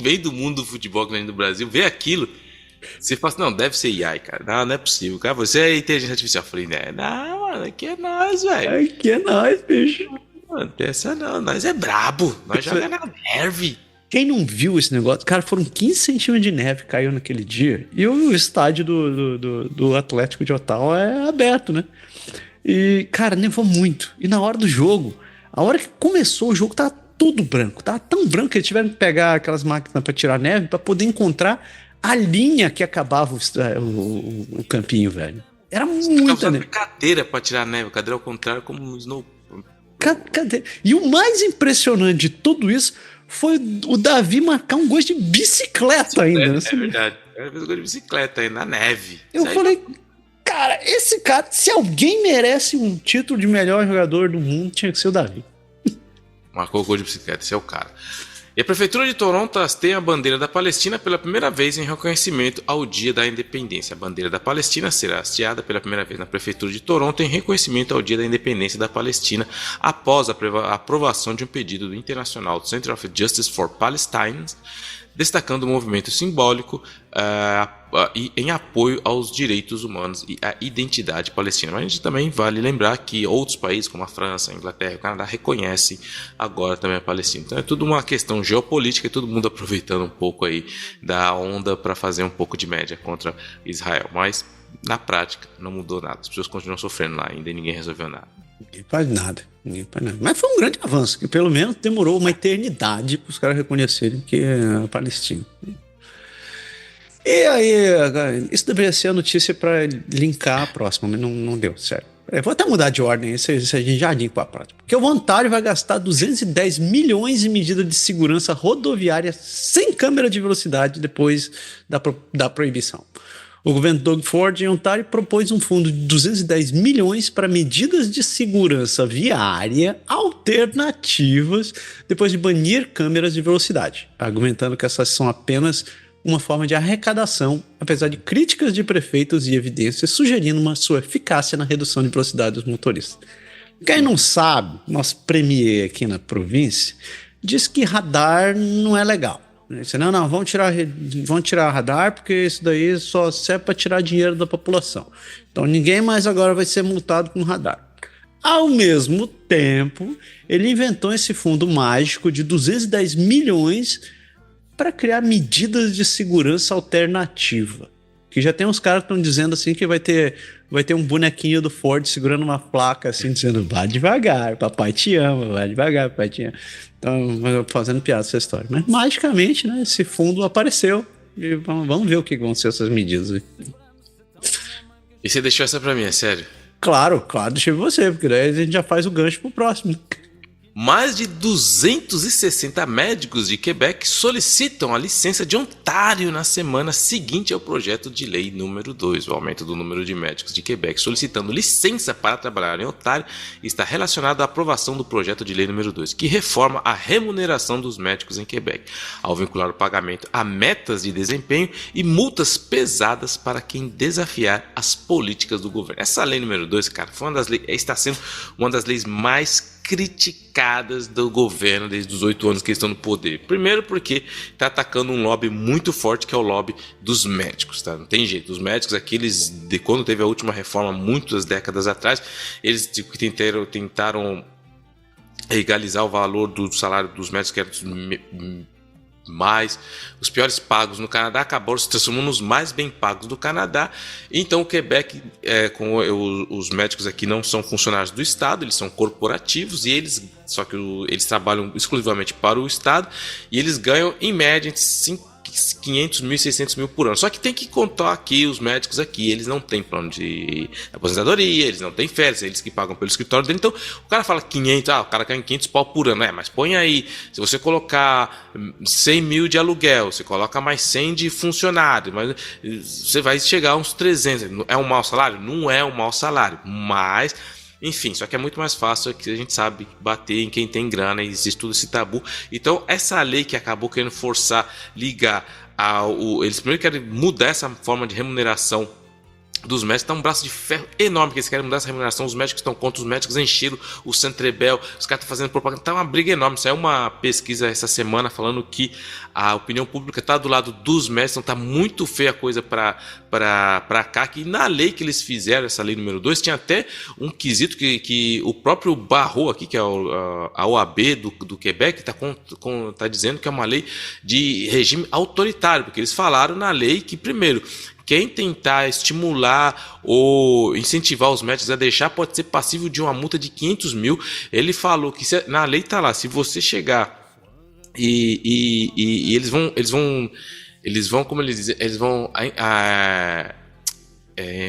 vem do mundo do futebol que vem do Brasil, vê aquilo, você fala assim, não, deve ser AI, cara. Não é possível, cara. Você é inteligência artificial. Eu falei, né? Não, mano, aqui é nós, velho. Aqui é nós, bicho. Mano, pensa não, nós é brabo. Nós jogamos na neve. Quem não viu esse negócio? Cara, foram 15 centímetros de neve que caiu naquele dia. E o estádio do Atlético de Ottawa é aberto, né? E, cara, nevou muito. E na hora do jogo, a hora que começou o jogo, tava tudo branco. Tava tão branco que eles tiveram que pegar aquelas máquinas pra tirar neve pra poder encontrar a linha que acabava o campinho, velho. Era muita neve. Cadeira pra tirar neve. Cadeira ao contrário, como um snow. Cadeira. E o mais impressionante de tudo isso foi o Davi marcar um gol de bicicleta ainda. É verdade. Ele fez um gol de bicicleta aí na neve. Eu falei, cara, esse cara, se alguém merece um título de melhor jogador do mundo, tinha que ser o Davi. Marcou o gol de bicicleta, esse é o cara. E a Prefeitura de Toronto hasteia a bandeira da Palestina pela primeira vez em reconhecimento ao Dia da Independência. A bandeira da Palestina será hasteada pela primeira vez na Prefeitura de Toronto em reconhecimento ao Dia da Independência da Palestina, após a aprovação de um pedido do International Center of Justice for Palestine, destacando o movimento simbólico em apoio aos direitos humanos e à identidade palestina. Mas a gente também vale lembrar que outros países, como a França, a Inglaterra e o Canadá, reconhecem agora também a Palestina. Então é tudo uma questão geopolítica e todo mundo aproveitando um pouco aí da onda para fazer um pouco de média contra Israel. Mas na prática não mudou nada. As pessoas continuam sofrendo lá ainda e ninguém resolveu nada. Ninguém faz nada. Mas foi um grande avanço, que pelo menos demorou uma eternidade para os caras reconhecerem que é a Palestina. E aí, isso deveria ser a notícia para linkar a próxima, mas não deu, sério. Eu vou até mudar de ordem, isso a gente já linka para a próxima. Porque o Ontário vai gastar 210 milhões em medidas de segurança rodoviária sem câmera de velocidade depois da proibição. O governo Doug Ford em Ontário propôs um fundo de 210 milhões para medidas de segurança viária alternativas depois de banir câmeras de velocidade, argumentando que essas são apenas uma forma de arrecadação, apesar de críticas de prefeitos e evidências sugerindo sua eficácia na redução de velocidade dos motoristas. Quem não sabe, nosso premier aqui na província diz que radar não é legal. Não, vamos tirar radar porque isso daí só serve para tirar dinheiro da população. Então ninguém mais agora vai ser multado com radar. Ao mesmo tempo, ele inventou esse fundo mágico de 210 milhões para criar medidas de segurança alternativa. Que já tem uns caras que estão dizendo assim que vai ter um bonequinho do Ford segurando uma placa assim, dizendo, vá devagar, papai te ama, vai devagar, papai te ama. Então, fazendo piada essa história. Mas, magicamente, né, esse fundo apareceu. E vamos ver o que vão ser essas medidas. E você deixou essa pra mim, é sério? Claro, deixa eu ver você, porque daí a gente já faz o gancho pro próximo. Mais de 260 médicos de Quebec solicitam a licença de Ontário na semana seguinte ao projeto de lei número 2. O aumento do número de médicos de Quebec solicitando licença para trabalhar em Ontário está relacionado à aprovação do projeto de lei número 2, que reforma a remuneração dos médicos em Quebec, ao vincular o pagamento a metas de desempenho e multas pesadas para quem desafiar as políticas do governo. Essa lei número 2, cara, está sendo uma das leis mais criticadas do governo desde os 8 anos que eles estão no poder. Primeiro porque está atacando um lobby muito forte, que é o lobby dos médicos, tá? Não tem jeito. Os médicos aqui, quando teve a última reforma, muitas décadas atrás, eles tentaram egalizar o valor do salário dos médicos, que era os piores pagos no Canadá, acabaram se transformando nos mais bem pagos do Canadá. Então o Quebec, os médicos aqui não são funcionários do Estado, eles são corporativos, e eles trabalham exclusivamente para o Estado, e eles ganham em média entre 500 mil e 600 mil por ano. Só que tem que contar aqui, os médicos aqui, eles não têm plano de aposentadoria, eles não têm férias, eles que pagam pelo escritório dele. Então o cara fala 500, o cara ganha 500 pau por ano. Mas põe aí, se você colocar 100 mil de aluguel, você coloca mais 100 de funcionário, mas você vai chegar a uns 300. É um mau salário? Não é um mau salário, mas... Enfim, só que é muito mais fácil, que a gente sabe bater em quem tem grana, e existe todo esse tabu. Então essa lei que acabou querendo forçar, eles primeiro querem mudar essa forma de remuneração dos médicos, tá um braço de ferro enorme que eles querem mudar essa remuneração. Os médicos estão contra, os médicos encheram o Centrebel, os caras estão fazendo propaganda, tá uma briga enorme. Saiu uma pesquisa essa semana falando que a opinião pública tá do lado dos médicos, então tá muito feia a coisa pra cá, que na lei que eles fizeram, essa lei número 2, tinha até um quesito que o próprio Barreau aqui, que é a OAB do Quebec, tá dizendo que é uma lei de regime autoritário, porque eles falaram na lei que, primeiro, quem tentar estimular ou incentivar os médicos a deixar pode ser passível de uma multa de 500 mil. Ele falou que na lei está lá, se você chegar e eles vão, como eles dizem, eles vão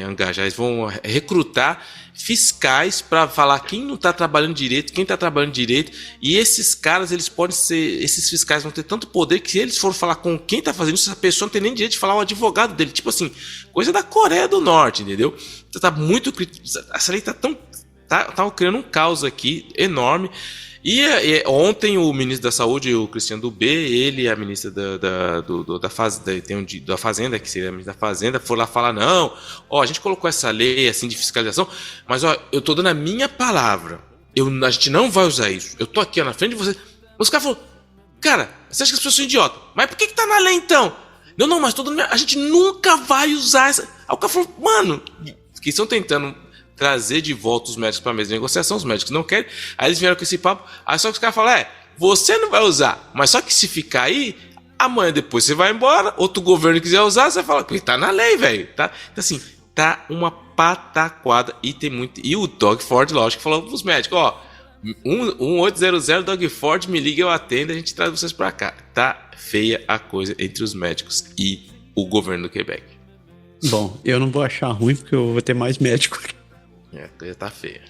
engajar, eles vão recrutar fiscais para falar quem não está trabalhando direito, quem está trabalhando direito, e esses caras, esses fiscais vão ter tanto poder que, se eles forem falar com quem está fazendo isso, essa pessoa não tem nem direito de falar o advogado dele, tipo assim, coisa da Coreia do Norte, entendeu? Então tá muito, essa lei tá criando um caos aqui enorme. E ontem o ministro da Saúde, o Christian Dubé, ele e a ministra da Fazenda, que seria a ministra da Fazenda, foram lá falar, não, a gente colocou essa lei assim de fiscalização, mas eu tô dando a minha palavra, a gente não vai usar isso, eu tô aqui na frente de você. Os caras falaram, cara, você acha que as pessoas são idiotas? Mas por que tá na lei então? Não, mas a gente nunca vai usar essa. Aí o cara falou, mano, que estão tentando trazer de volta os médicos para a mesa de negociação, os médicos não querem, aí eles vieram com esse papo, aí só que os caras falam, você não vai usar, mas só que se ficar aí, amanhã depois você vai embora, outro governo quiser usar, você fala, porque tá na lei, velho, tá? Então assim, tá uma pataquada, e tem muito, e o Doug Ford, lógico, falou pros médicos, 1800 Doug Ford, me liga, eu atendo, a gente traz vocês para cá. Tá feia a coisa entre os médicos e o governo do Quebec. Bom, eu não vou achar ruim, porque eu vou ter mais médico aqui. A coisa tá feia.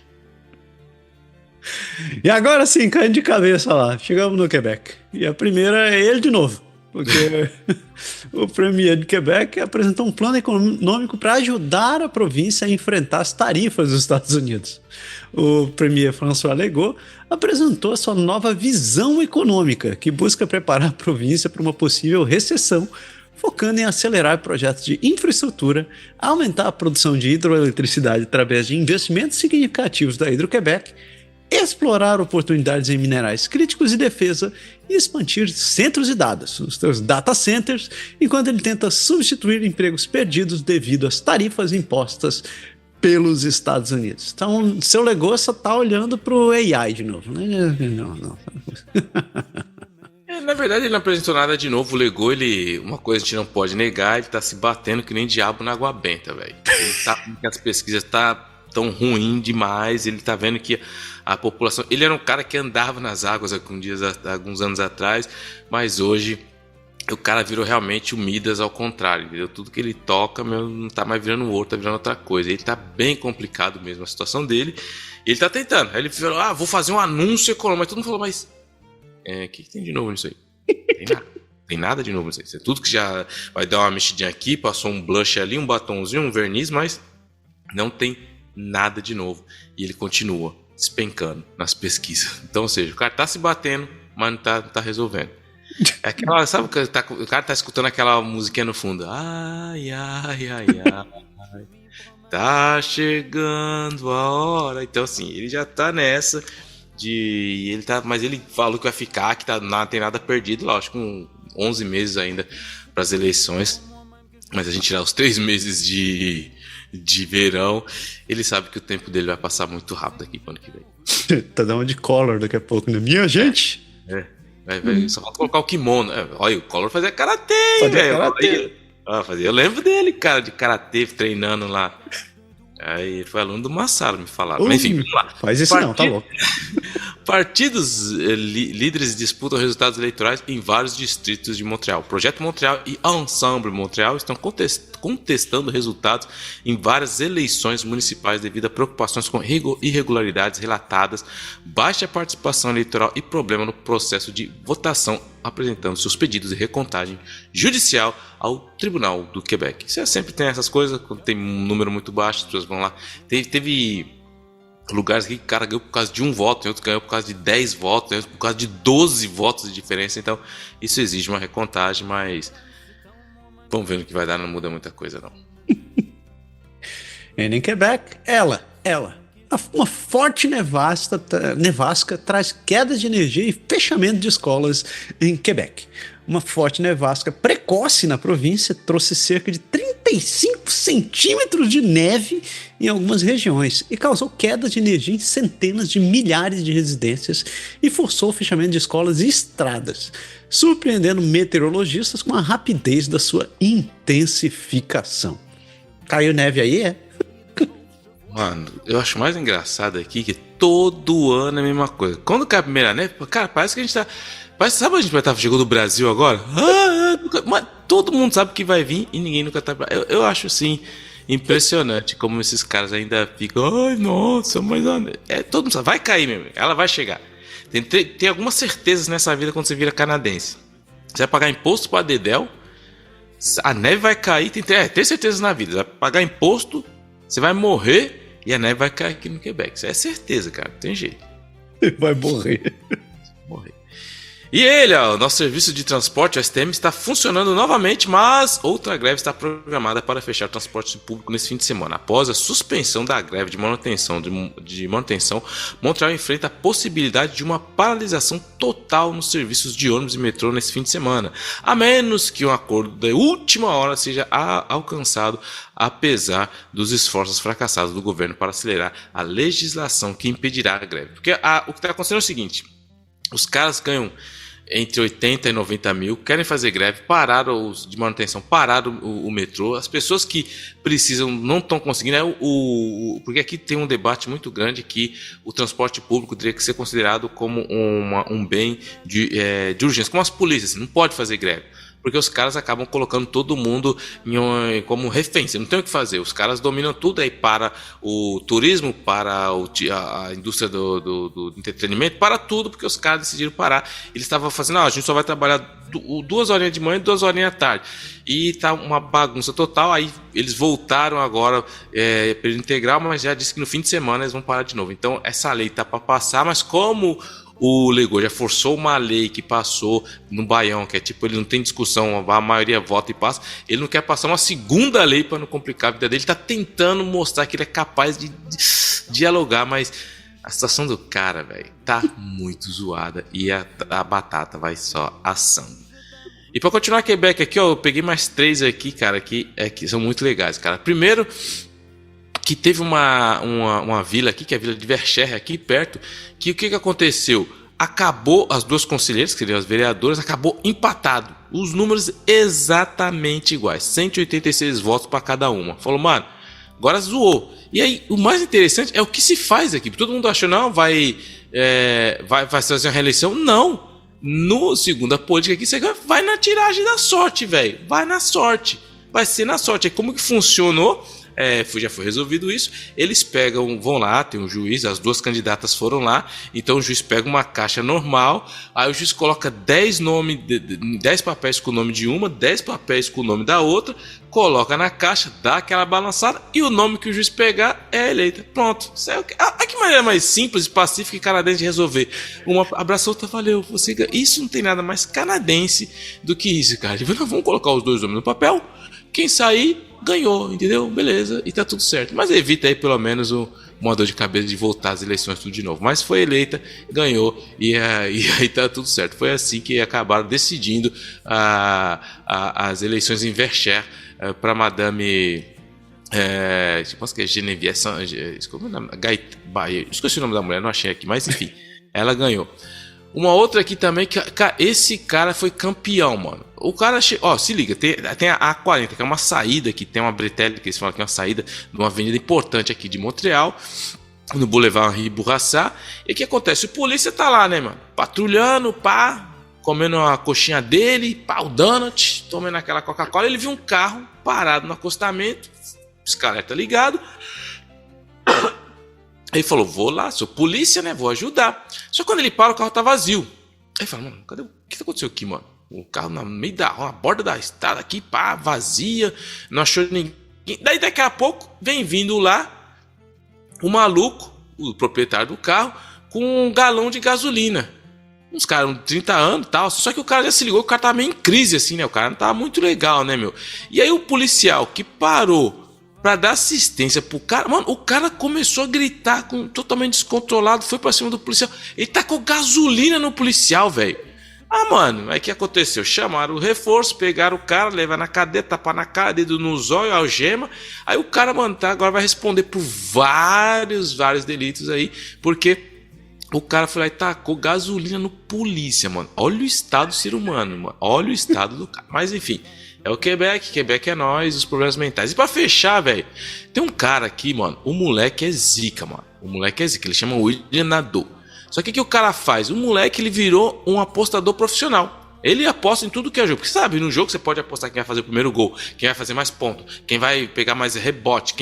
E agora sim, caindo de cabeça lá, chegamos no Quebec. E a primeira é ele de novo, porque o premier de Quebec apresentou um plano econômico para ajudar a província a enfrentar as tarifas dos Estados Unidos. O premier François Legault apresentou a sua nova visão econômica, que busca preparar a província para uma possível recessão, focando em acelerar projetos de infraestrutura, aumentar a produção de hidroeletricidade através de investimentos significativos da Hidro-Quebec, explorar oportunidades em minerais críticos e defesa e expandir centros de dados, os seus data centers, enquanto ele tenta substituir empregos perdidos devido às tarifas impostas pelos Estados Unidos. Então, seu Legault só tá olhando pro AI de novo, né? Não. Na verdade, ele não apresentou nada de novo. O Legault, uma coisa a gente não pode negar, ele tá se batendo que nem diabo na água benta, velho. Ele tá que as pesquisas tão ruim demais, ele tá vendo que a população... Ele era um cara que andava nas águas alguns anos atrás, mas hoje o cara virou realmente o Midas ao contrário, entendeu? Tudo que ele toca, meu, não tá mais virando ouro, tá virando outra coisa. Ele tá bem complicado mesmo a situação dele. E ele tá tentando. Aí ele falou, vou fazer um anúncio econômico. Mas todo mundo falou, mas o que tem de novo nisso aí? Tem nada. Tem nada de novo nisso aí. Isso é tudo que já vai dar uma mexidinha aqui, passou um blush ali, um batonzinho, um verniz, mas não tem nada de novo. E ele continua despencando nas pesquisas. Então, ou seja, o cara tá se batendo, mas não tá resolvendo. É aquela, sabe o cara tá escutando aquela musiquinha no fundo. Ai, ai, ai, ai. Tá chegando a hora. Então, assim, ele já tá nessa de. Mas ele falou que vai ficar, que não tem nada perdido, lógico, com 11 meses ainda para as eleições. Mas a gente tirar os 3 meses de verão, ele sabe que o tempo dele vai passar muito rápido aqui pro ano que vem. Tá dando de Collor daqui a pouco, né? Minha gente! Só falta colocar o kimono. Olha, o Collor fazia karatê, velho. Eu lembro dele, cara, de karatê treinando lá. Aí ele foi aluno do Massaro, me falaram. Mas enfim, vamos lá. Faz isso não, tá louco. Partidos líderes disputam resultados eleitorais em vários distritos de Montreal. O Projeto Montreal e Ensemble Montreal estão contestando resultados em várias eleições municipais devido a preocupações com irregularidades relatadas, baixa participação eleitoral e problema no processo de votação, apresentando seus pedidos de recontagem judicial ao Tribunal do Quebec. Você sempre tem essas coisas, quando tem um número muito baixo, as pessoas vão lá. Teve lugares que o cara ganhou por causa de 1 voto, e outro ganhou por causa de 10 votos, e outro por causa de 12 votos de diferença. Então, isso exige uma recontagem, mas vamos ver no que vai dar, não muda muita coisa, não. Em Quebec, uma forte nevasca traz quedas de energia e fechamento de escolas em Quebec. Uma forte nevasca precoce na província trouxe cerca de 35 centímetros de neve em algumas regiões e causou queda de energia em centenas de milhares de residências e forçou o fechamento de escolas e estradas, surpreendendo meteorologistas com a rapidez da sua intensificação. Caiu neve aí, Mano, eu acho mais engraçado aqui que todo ano é a mesma coisa. Quando cai a primeira neve, cara, parece que a gente tá... Sabe a gente vai estar chegando do Brasil agora? Mas todo mundo sabe que vai vir e ninguém nunca tá... Eu acho, assim, impressionante como esses caras ainda ficam... Ai, nossa, mas... todo mundo sabe, vai cair mesmo, ela vai chegar. Tem algumas certezas nessa vida quando você vira canadense. Você vai pagar imposto para Dedéu, a neve vai cair, tem certezas na vida. Você vai pagar imposto, você vai morrer e a neve vai cair aqui no Quebec. Isso é certeza, cara, não tem jeito. Vai morrer. E ele, o nosso serviço de transporte, o STM, está funcionando novamente, mas outra greve está programada para fechar o transporte público nesse fim de semana. Após a suspensão da greve de manutenção, Montreal enfrenta a possibilidade de uma paralisação total nos serviços de ônibus e metrô nesse fim de semana, a menos que um acordo da última hora seja alcançado, apesar dos esforços fracassados do governo para acelerar a legislação que impedirá a greve. Porque o que está acontecendo é o seguinte: os caras ganham entre 80 e 90 mil, querem fazer greve, pararam de manutenção, pararam o metrô. As pessoas que precisam não estão conseguindo, porque aqui tem um debate muito grande que o transporte público teria que ser considerado como um bem de urgência, como as polícias, não pode fazer greve. Porque os caras acabam colocando todo mundo como refém. Você não tem o que fazer. Os caras dominam tudo aí para o turismo, para a indústria do entretenimento, para tudo, porque os caras decidiram parar. Eles estavam fazendo, a gente só vai trabalhar 2 horinhas de manhã e 2 horinhas à tarde. E tá uma bagunça total. Aí eles voltaram agora período integral, mas já disse que no fim de semana eles vão parar de novo. Então essa lei tá para passar, mas como o Legault já forçou uma lei que passou no Baião, que é tipo, ele não tem discussão, a maioria vota e passa, ele não quer passar uma segunda lei para não complicar a vida dele, ele tá tentando mostrar que ele é capaz de dialogar, mas a situação do cara, velho, tá muito zoada e a batata vai só assando. E para continuar Quebec aqui, ó, eu peguei mais 3 aqui, cara, que são muito legais, cara. Primeiro, que teve uma vila aqui, que é a vila de Verchères, aqui perto, que o que aconteceu? Acabou, as 2 conselheiras, que seriam as vereadoras, acabou empatado. Os números exatamente iguais, 186 votos para cada uma. Falou, mano, agora zoou. E aí, o mais interessante é o que se faz aqui. Todo mundo achou, não, vai fazer uma reeleição. Não, No segunda política aqui, você vai na tiragem da sorte, velho. Vai na sorte. Vai ser na sorte. Aí como que funcionou? Já foi resolvido isso. Eles vão lá, tem um juiz, as duas candidatas foram lá. Então o juiz pega uma caixa normal. Aí o juiz coloca 10 papéis com o nome de uma, 10 papéis com o nome da outra. Coloca na caixa, dá aquela balançada. E o nome que o juiz pegar é eleita. Pronto. Que maneira mais simples, pacífica e canadense de resolver. Uma abraça a outra, valeu. Isso não tem nada mais canadense do que isso, cara. Vamos colocar os dois nomes no papel. Quem sair, ganhou, entendeu? Beleza, e tá tudo certo. Mas evita aí pelo menos uma dor de cabeça de voltar às eleições tudo de novo. Mas foi eleita, ganhou, e aí tá tudo certo. Foi assim que acabaram decidindo as eleições em Verchères para Madame... Acho que é Geneviève... Esqueci o nome da mulher, não achei aqui, mas enfim, ela ganhou. Uma outra aqui também, que esse cara foi campeão, mano. O cara, se liga, tem a A40, que é uma saída que tem uma bretelle, que eles falam que é uma saída de uma avenida importante aqui de Montreal, no Boulevard Henri Bourassa. E o que acontece? O polícia tá lá, né, mano? Patrulhando, comendo a coxinha dele, o donut, tomando aquela Coca-Cola. Ele viu um carro parado no acostamento, pisca-alerta ligado. Aí ele falou, vou lá, sou polícia, né? Vou ajudar. Só que quando ele para, o carro tá vazio. Aí ele fala, mano, o que aconteceu aqui, mano? O carro no meio na borda da estrada aqui, vazia, não achou ninguém. Daí daqui a pouco, vem vindo lá o maluco, o proprietário do carro, com um galão de gasolina. Uns caras de 30 anos e tal. Só que o cara já se ligou, o cara tava meio em crise, assim, né? O cara não tava muito legal, né, meu? E aí o policial que parou pra dar assistência pro cara, mano, o cara começou a gritar totalmente descontrolado, foi pra cima do policial. Ele tacou gasolina no policial, velho. Mano, aí o que aconteceu? Chamaram o reforço, pegaram o cara, levaram na cadeia, taparam na cara, dedo no zóio, algema. Aí o cara, mano, agora vai responder por vários delitos aí, porque o cara foi lá e tacou gasolina no polícia, mano. Olha o estado do ser humano, mano. Olha o estado do cara. Mas enfim, é o Quebec é nós, os problemas mentais. E pra fechar, velho, tem um cara aqui, mano, o moleque é zica, mano. Ele chama William Nadeau. Só que o que o cara faz? O moleque, ele virou um apostador profissional. Ele aposta em tudo que é jogo. Porque sabe, no jogo você pode apostar quem vai fazer o primeiro gol, quem vai fazer mais ponto, quem vai pegar mais rebote,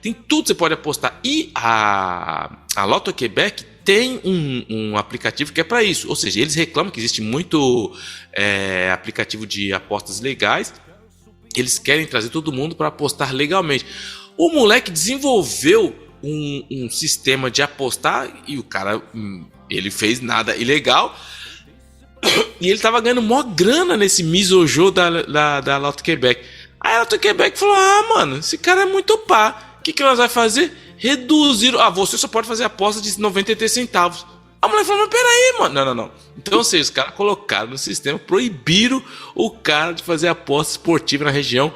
tem tudo que você pode apostar. E a Loto Quebec tem um aplicativo que é para isso. Ou seja, eles reclamam que existe muito aplicativo de apostas legais. Eles querem trazer todo mundo para apostar legalmente. O moleque desenvolveu um sistema de apostar e o cara, ele fez nada ilegal e ele tava ganhando mó grana nesse misojo da Loto Quebec. Aí a Loto Quebec falou, mano, esse cara é muito pá. O que nós vamos fazer? Reduzir. Você só pode fazer aposta de 93 centavos. A mulher falou, mas peraí, mano. Não. Então, ou seja, os caras colocaram no sistema, proibiram o cara de fazer aposta esportiva na região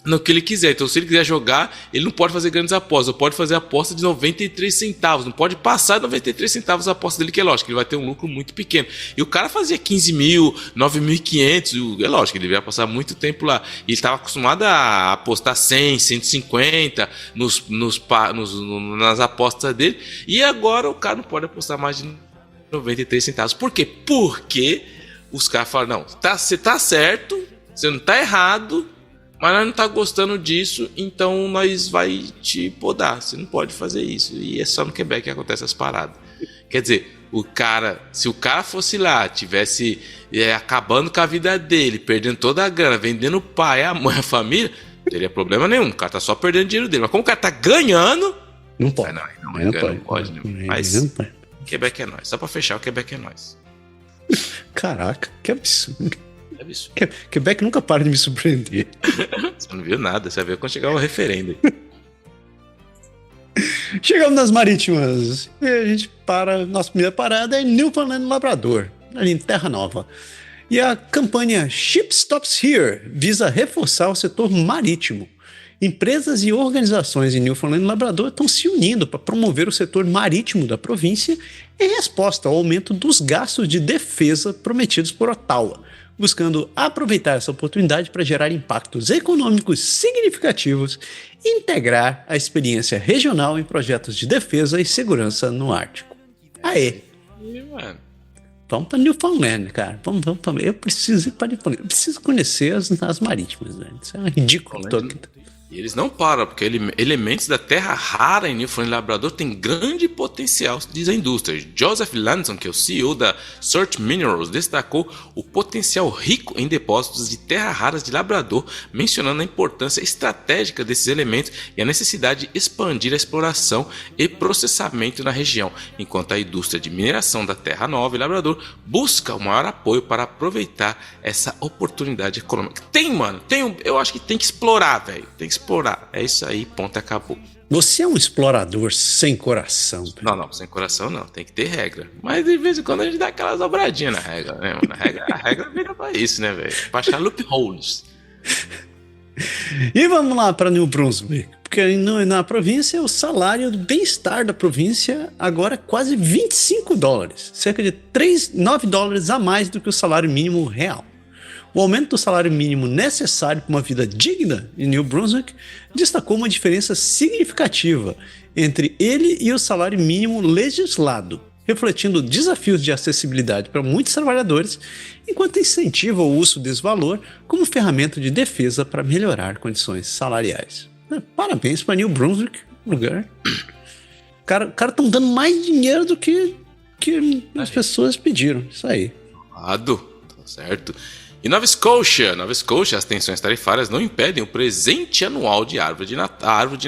no que ele quiser. Então, se ele quiser jogar, ele não pode fazer grandes apostas, pode fazer aposta de 93 centavos, não pode passar de 93 centavos a aposta dele, que é lógico, ele vai ter um lucro muito pequeno. E o cara fazia 15 mil, 9.500, é lógico, ele ia passar muito tempo lá. E ele estava acostumado a apostar 100, 150 nas apostas dele, e agora o cara não pode apostar mais de 93 centavos. Por quê? Porque os caras falaram, não, você tá certo, você não tá errado, mas nós não tá gostando disso, então nós vai te podar. Você não pode fazer isso. E é só no Quebec que acontece essas paradas. Quer dizer, se o cara fosse lá, tivesse acabando com a vida dele, perdendo toda a grana, vendendo o pai, a mãe, a família, não teria problema nenhum. O cara tá só perdendo dinheiro dele. Mas como o cara tá ganhando... Não pode. Não pode. Mas Quebec é nós. Só pra fechar, o Quebec é nós. Caraca, que absurdo. Quebec nunca para de me surpreender. Você não viu nada, você vai ver quando chegar o referendo. Chegamos nas marítimas e a gente nossa primeira parada é em Newfoundland e Labrador, ali em Terra Nova. E a campanha Ship Stops Here visa reforçar o setor marítimo. Empresas e organizações em Newfoundland e Labrador estão se unindo para promover o setor marítimo da província em resposta ao aumento dos gastos de defesa prometidos por Ottawa, buscando aproveitar essa oportunidade para gerar impactos econômicos significativos e integrar a experiência regional em projetos de defesa e segurança no Ártico. Aê! Mano, Vamos pra Newfoundland, cara. Vamos. Eu preciso ir pra Newfoundland. Eu preciso conhecer as marítimas, velho. Isso é ridículo. E eles não param, porque elementos da terra rara em Newfoundland e Labrador têm grande potencial, diz a indústria. Joseph Lanson, que é o CEO da Search Minerals, destacou o potencial rico em depósitos de terra raras de Labrador, mencionando a importância estratégica desses elementos e a necessidade de expandir a exploração e processamento na região, enquanto a indústria de mineração da terra nova em Labrador busca o maior apoio para aproveitar essa oportunidade econômica. Eu acho que tem que explorar, velho. Tem que explorar. É isso aí, ponto, acabou. Você é um explorador sem coração. Não, sem coração não. Tem que ter regra. Mas de vez em quando a gente dá aquelas dobradinhas na regra, né, mano? A regra vira pra isso, né, velho? Pra achar loopholes. E vamos lá para New Brunswick. Porque na província, o salário do bem-estar da província agora é quase $25. Cerca de $9 a mais do que o salário mínimo real. O aumento do salário mínimo necessário para uma vida digna em New Brunswick destacou uma diferença significativa entre ele e o salário mínimo legislado, refletindo desafios de acessibilidade para muitos trabalhadores, enquanto incentiva o uso desse valor como ferramenta de defesa para melhorar condições salariais. Parabéns para New Brunswick, lugar. O cara estão dando mais dinheiro do que as pessoas pediram. Isso aí. Tá certo. Em Nova Scotia, as tensões tarifárias não impedem o presente anual de árvore de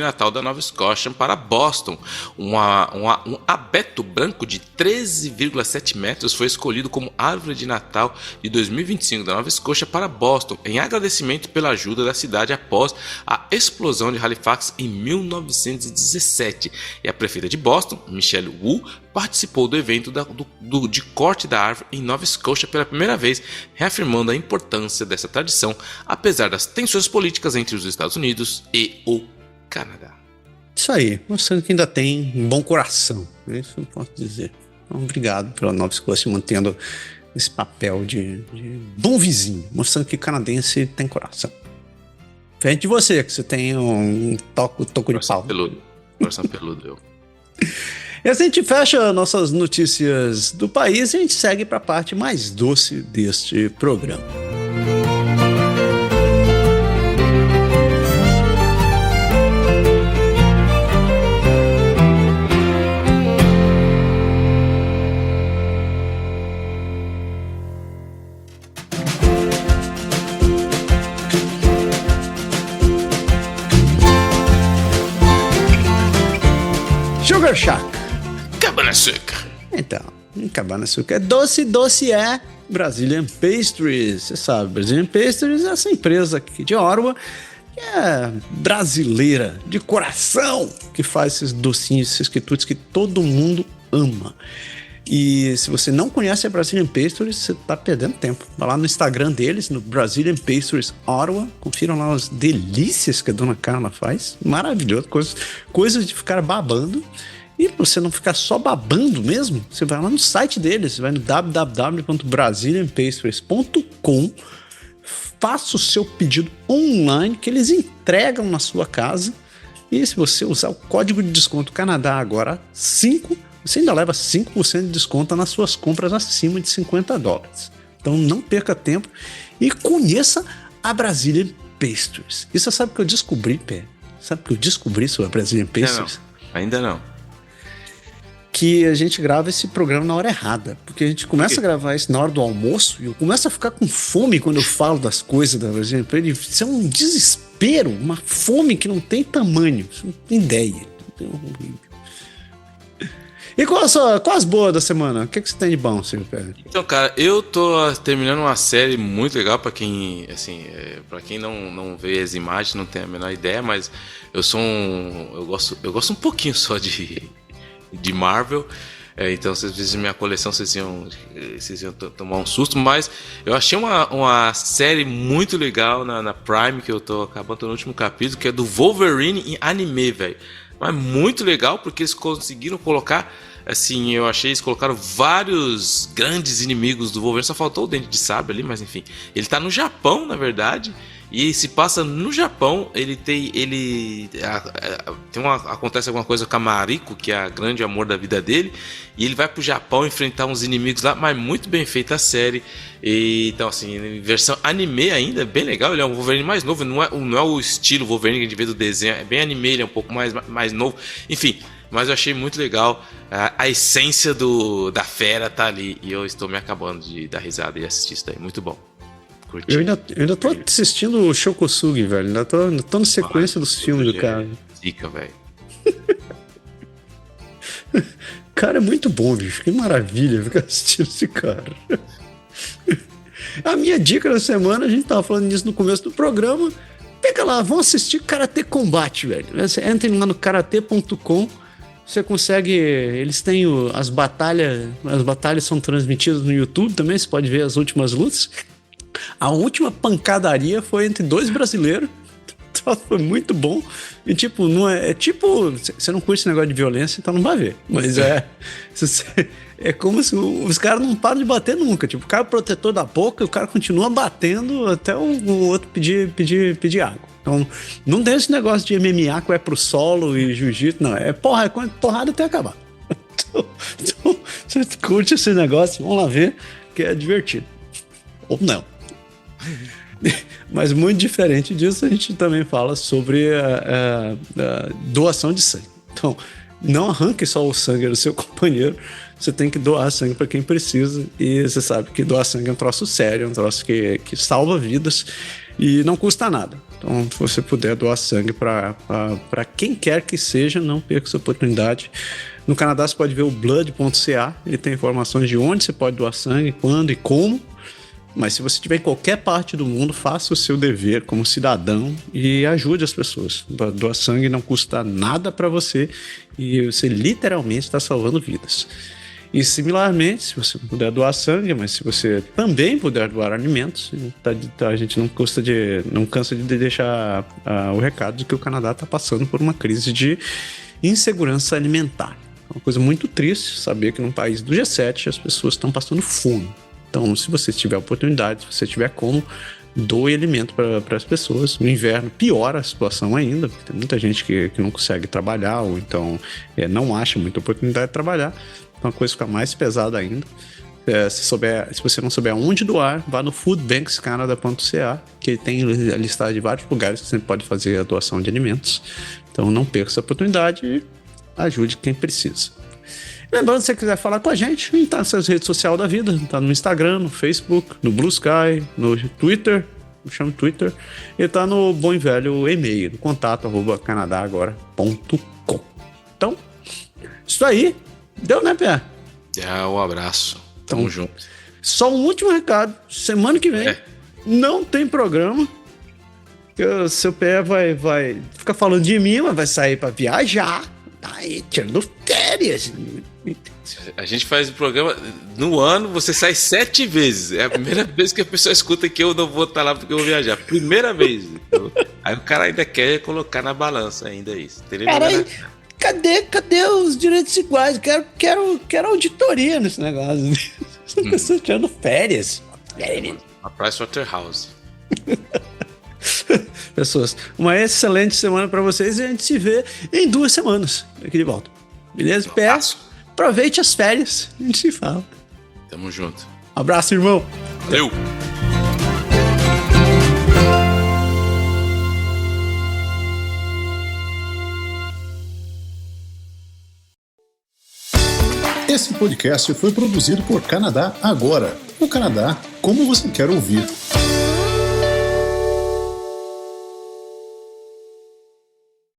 Natal da Nova Scotia para Boston. Um abeto branco de 13,7 metros foi escolhido como árvore de Natal de 2025 da Nova Scotia para Boston, em agradecimento pela ajuda da cidade após a explosão de Halifax em 1917. E a prefeita de Boston, Michelle Wu, participou do evento de corte da árvore em Nova Scotia pela primeira vez, reafirmando a importância dessa tradição, apesar das tensões políticas entre os Estados Unidos e o Canadá. Isso aí, mostrando que ainda tem um bom coração, isso eu posso dizer. Então, obrigado pela Nova Scotia mantendo esse papel de bom vizinho, mostrando que canadense tem coração. Diferente de você, que você tem um toco de pau. Coração peludo, eu. E assim a gente fecha nossas notícias do país e a gente segue para a parte mais doce deste programa. Sugar Shack. Cabana-açúcar. Então, cabana-açúcar é doce é Brazilian Pastries. Você sabe, Brazilian Pastries é essa empresa aqui de Ottawa, que é brasileira, de coração, que faz esses docinhos, esses quitutes que todo mundo ama. E se você não conhece a Brazilian Pastries, você tá perdendo tempo. Vai lá no Instagram deles, no Brazilian Pastries Ottawa, confiram lá as delícias que a dona Carla faz. Maravilhoso, coisas de ficar babando. E pra você não ficar só babando mesmo, você vai lá no site deles, você vai no www.brazilianpastries.com, faça o seu pedido online que eles entregam na sua casa. E se você usar o código de desconto Canadá agora 5, você ainda leva 5% de desconto nas suas compras acima de $50. Então não perca tempo e conheça a Brazilian Pastries. E você sabe o que eu descobri, Pé? Sabe o que eu descobri sobre a Brazilian Pastries? Ainda não. Que a gente grava esse programa na hora errada. Porque a gente começa a gravar isso na hora do almoço e eu começo a ficar com fome quando eu falo das coisas da Brazilian Pastries. Isso é um desespero, uma fome que não tem tamanho. Você não tem ideia. E qual as boas da semana? O que você tem de bom, Silvio Pérez? Então, cara, eu tô terminando uma série muito legal pra quem, assim, pra quem não vê as imagens, não tem a menor ideia, mas eu gosto um pouquinho só de Marvel. Então, se vocês vissem minha coleção, vocês iam tomar um susto, mas eu achei uma série muito legal na Prime, que eu tô acabando no último capítulo, que é do Wolverine em anime, velho. Mas muito legal, porque eles conseguiram colocar, assim, eu achei, eles colocaram vários grandes inimigos do Wolverine, só faltou o Dente de Sabre ali, mas enfim. Ele tá no Japão, na verdade, E se passa no Japão. Acontece alguma coisa com a Mariko, que é a grande amor da vida dele, e ele vai pro Japão enfrentar uns inimigos lá, mas muito bem feita a série. E, então assim, versão anime ainda, bem legal. Ele é um Wolverine mais novo, não é o estilo Wolverine que a gente vê do desenho, é bem anime, ele é um pouco mais novo, enfim. Mas eu achei muito legal, a essência da fera tá ali, e eu estou me acabando de dar risada e assistir isso daí, muito bom. Curti. Eu ainda tô assistindo o Shokosugi, velho. Ainda tô na sequência dos filmes do cara. Fica, velho. Cara, é muito bom, bicho. Que maravilha ficar assistindo esse cara. A minha dica da semana, a gente tava falando disso no começo do programa. Pega lá, vão assistir Karate Combate, velho. Entrem lá no karate.com. Você consegue... Eles têm as batalhas. As batalhas são transmitidas no YouTube também. Você pode ver as últimas lutas. A última pancadaria foi entre 2 brasileiros. Foi muito bom. E tipo, não é tipo, você não curte esse negócio de violência, então não vai ver. Mas é como se os caras não param de bater nunca. Tipo, o cara é protetor da boca, o cara continua batendo até o outro pedir água. Então, não tem esse negócio de MMA que vai pro solo e jiu-jitsu, não. É porrada até acabar. Então, você curte esse negócio, vamos lá ver, que é divertido. Ou não. Mas muito diferente disso, a gente também fala sobre a doação de sangue. Então, não arranque só o sangue do seu companheiro, você tem que doar sangue para quem precisa. E você sabe que doar sangue é um troço sério, é um troço que salva vidas e não custa nada. Então, se você puder doar sangue para quem quer que seja, não perca essa oportunidade. No Canadá você pode ver o blood.ca, ele tem informações de onde você pode doar sangue, quando e como. Mas se você estiver em qualquer parte do mundo, faça o seu dever como cidadão e ajude as pessoas. Doar sangue não custa nada para você e você literalmente está salvando vidas. E similarmente, se você não puder doar sangue, mas se você também puder doar alimentos, a gente não cansa de deixar o recado de que o Canadá está passando por uma crise de insegurança alimentar. É uma coisa muito triste saber que num país do G7 as pessoas estão passando fome. Então, se você tiver oportunidade, se você tiver como, doe alimento para as pessoas. No inverno piora a situação ainda, porque tem muita gente que não consegue trabalhar ou então não acha muita oportunidade de trabalhar. Então a coisa fica mais pesada ainda. Se você não souber onde doar, vá no foodbankscanada.ca, que tem a listagem de vários lugares que você pode fazer a doação de alimentos. Então não perca essa oportunidade e ajude quem precisa. Lembrando, se você quiser falar com a gente, a gente tá nessas redes sociais da vida, tá no Instagram, no Facebook, no Blue Sky, no Twitter, chama Twitter, e tá no bom e velho e-mail, no contato@canadagora.com. Então, isso aí, deu, né, Pé? Um abraço, tamo junto. Só um último recado, semana que vem não tem programa, que o seu Pé vai ficar falando de mim, mas vai sair pra viajar, tá aí tirando férias. A gente faz o programa no ano, você sai 7 vezes. É a primeira vez que a pessoa escuta que eu não vou estar lá porque eu vou viajar. Primeira vez. Então, aí o cara ainda quer colocar na balança ainda isso. Peraí, cadê os direitos iguais? Quero auditoria nesse negócio. Essa pessoa tirando férias. A Pricewaterhouse. Pessoas, uma excelente semana pra vocês e a gente se vê em 2 semanas aqui de volta. Beleza? PS, aproveite as férias. A gente se fala. Tamo junto. Abraço, irmão. Valeu. Esse podcast foi produzido por Canadá Agora. O Canadá como você quer ouvir.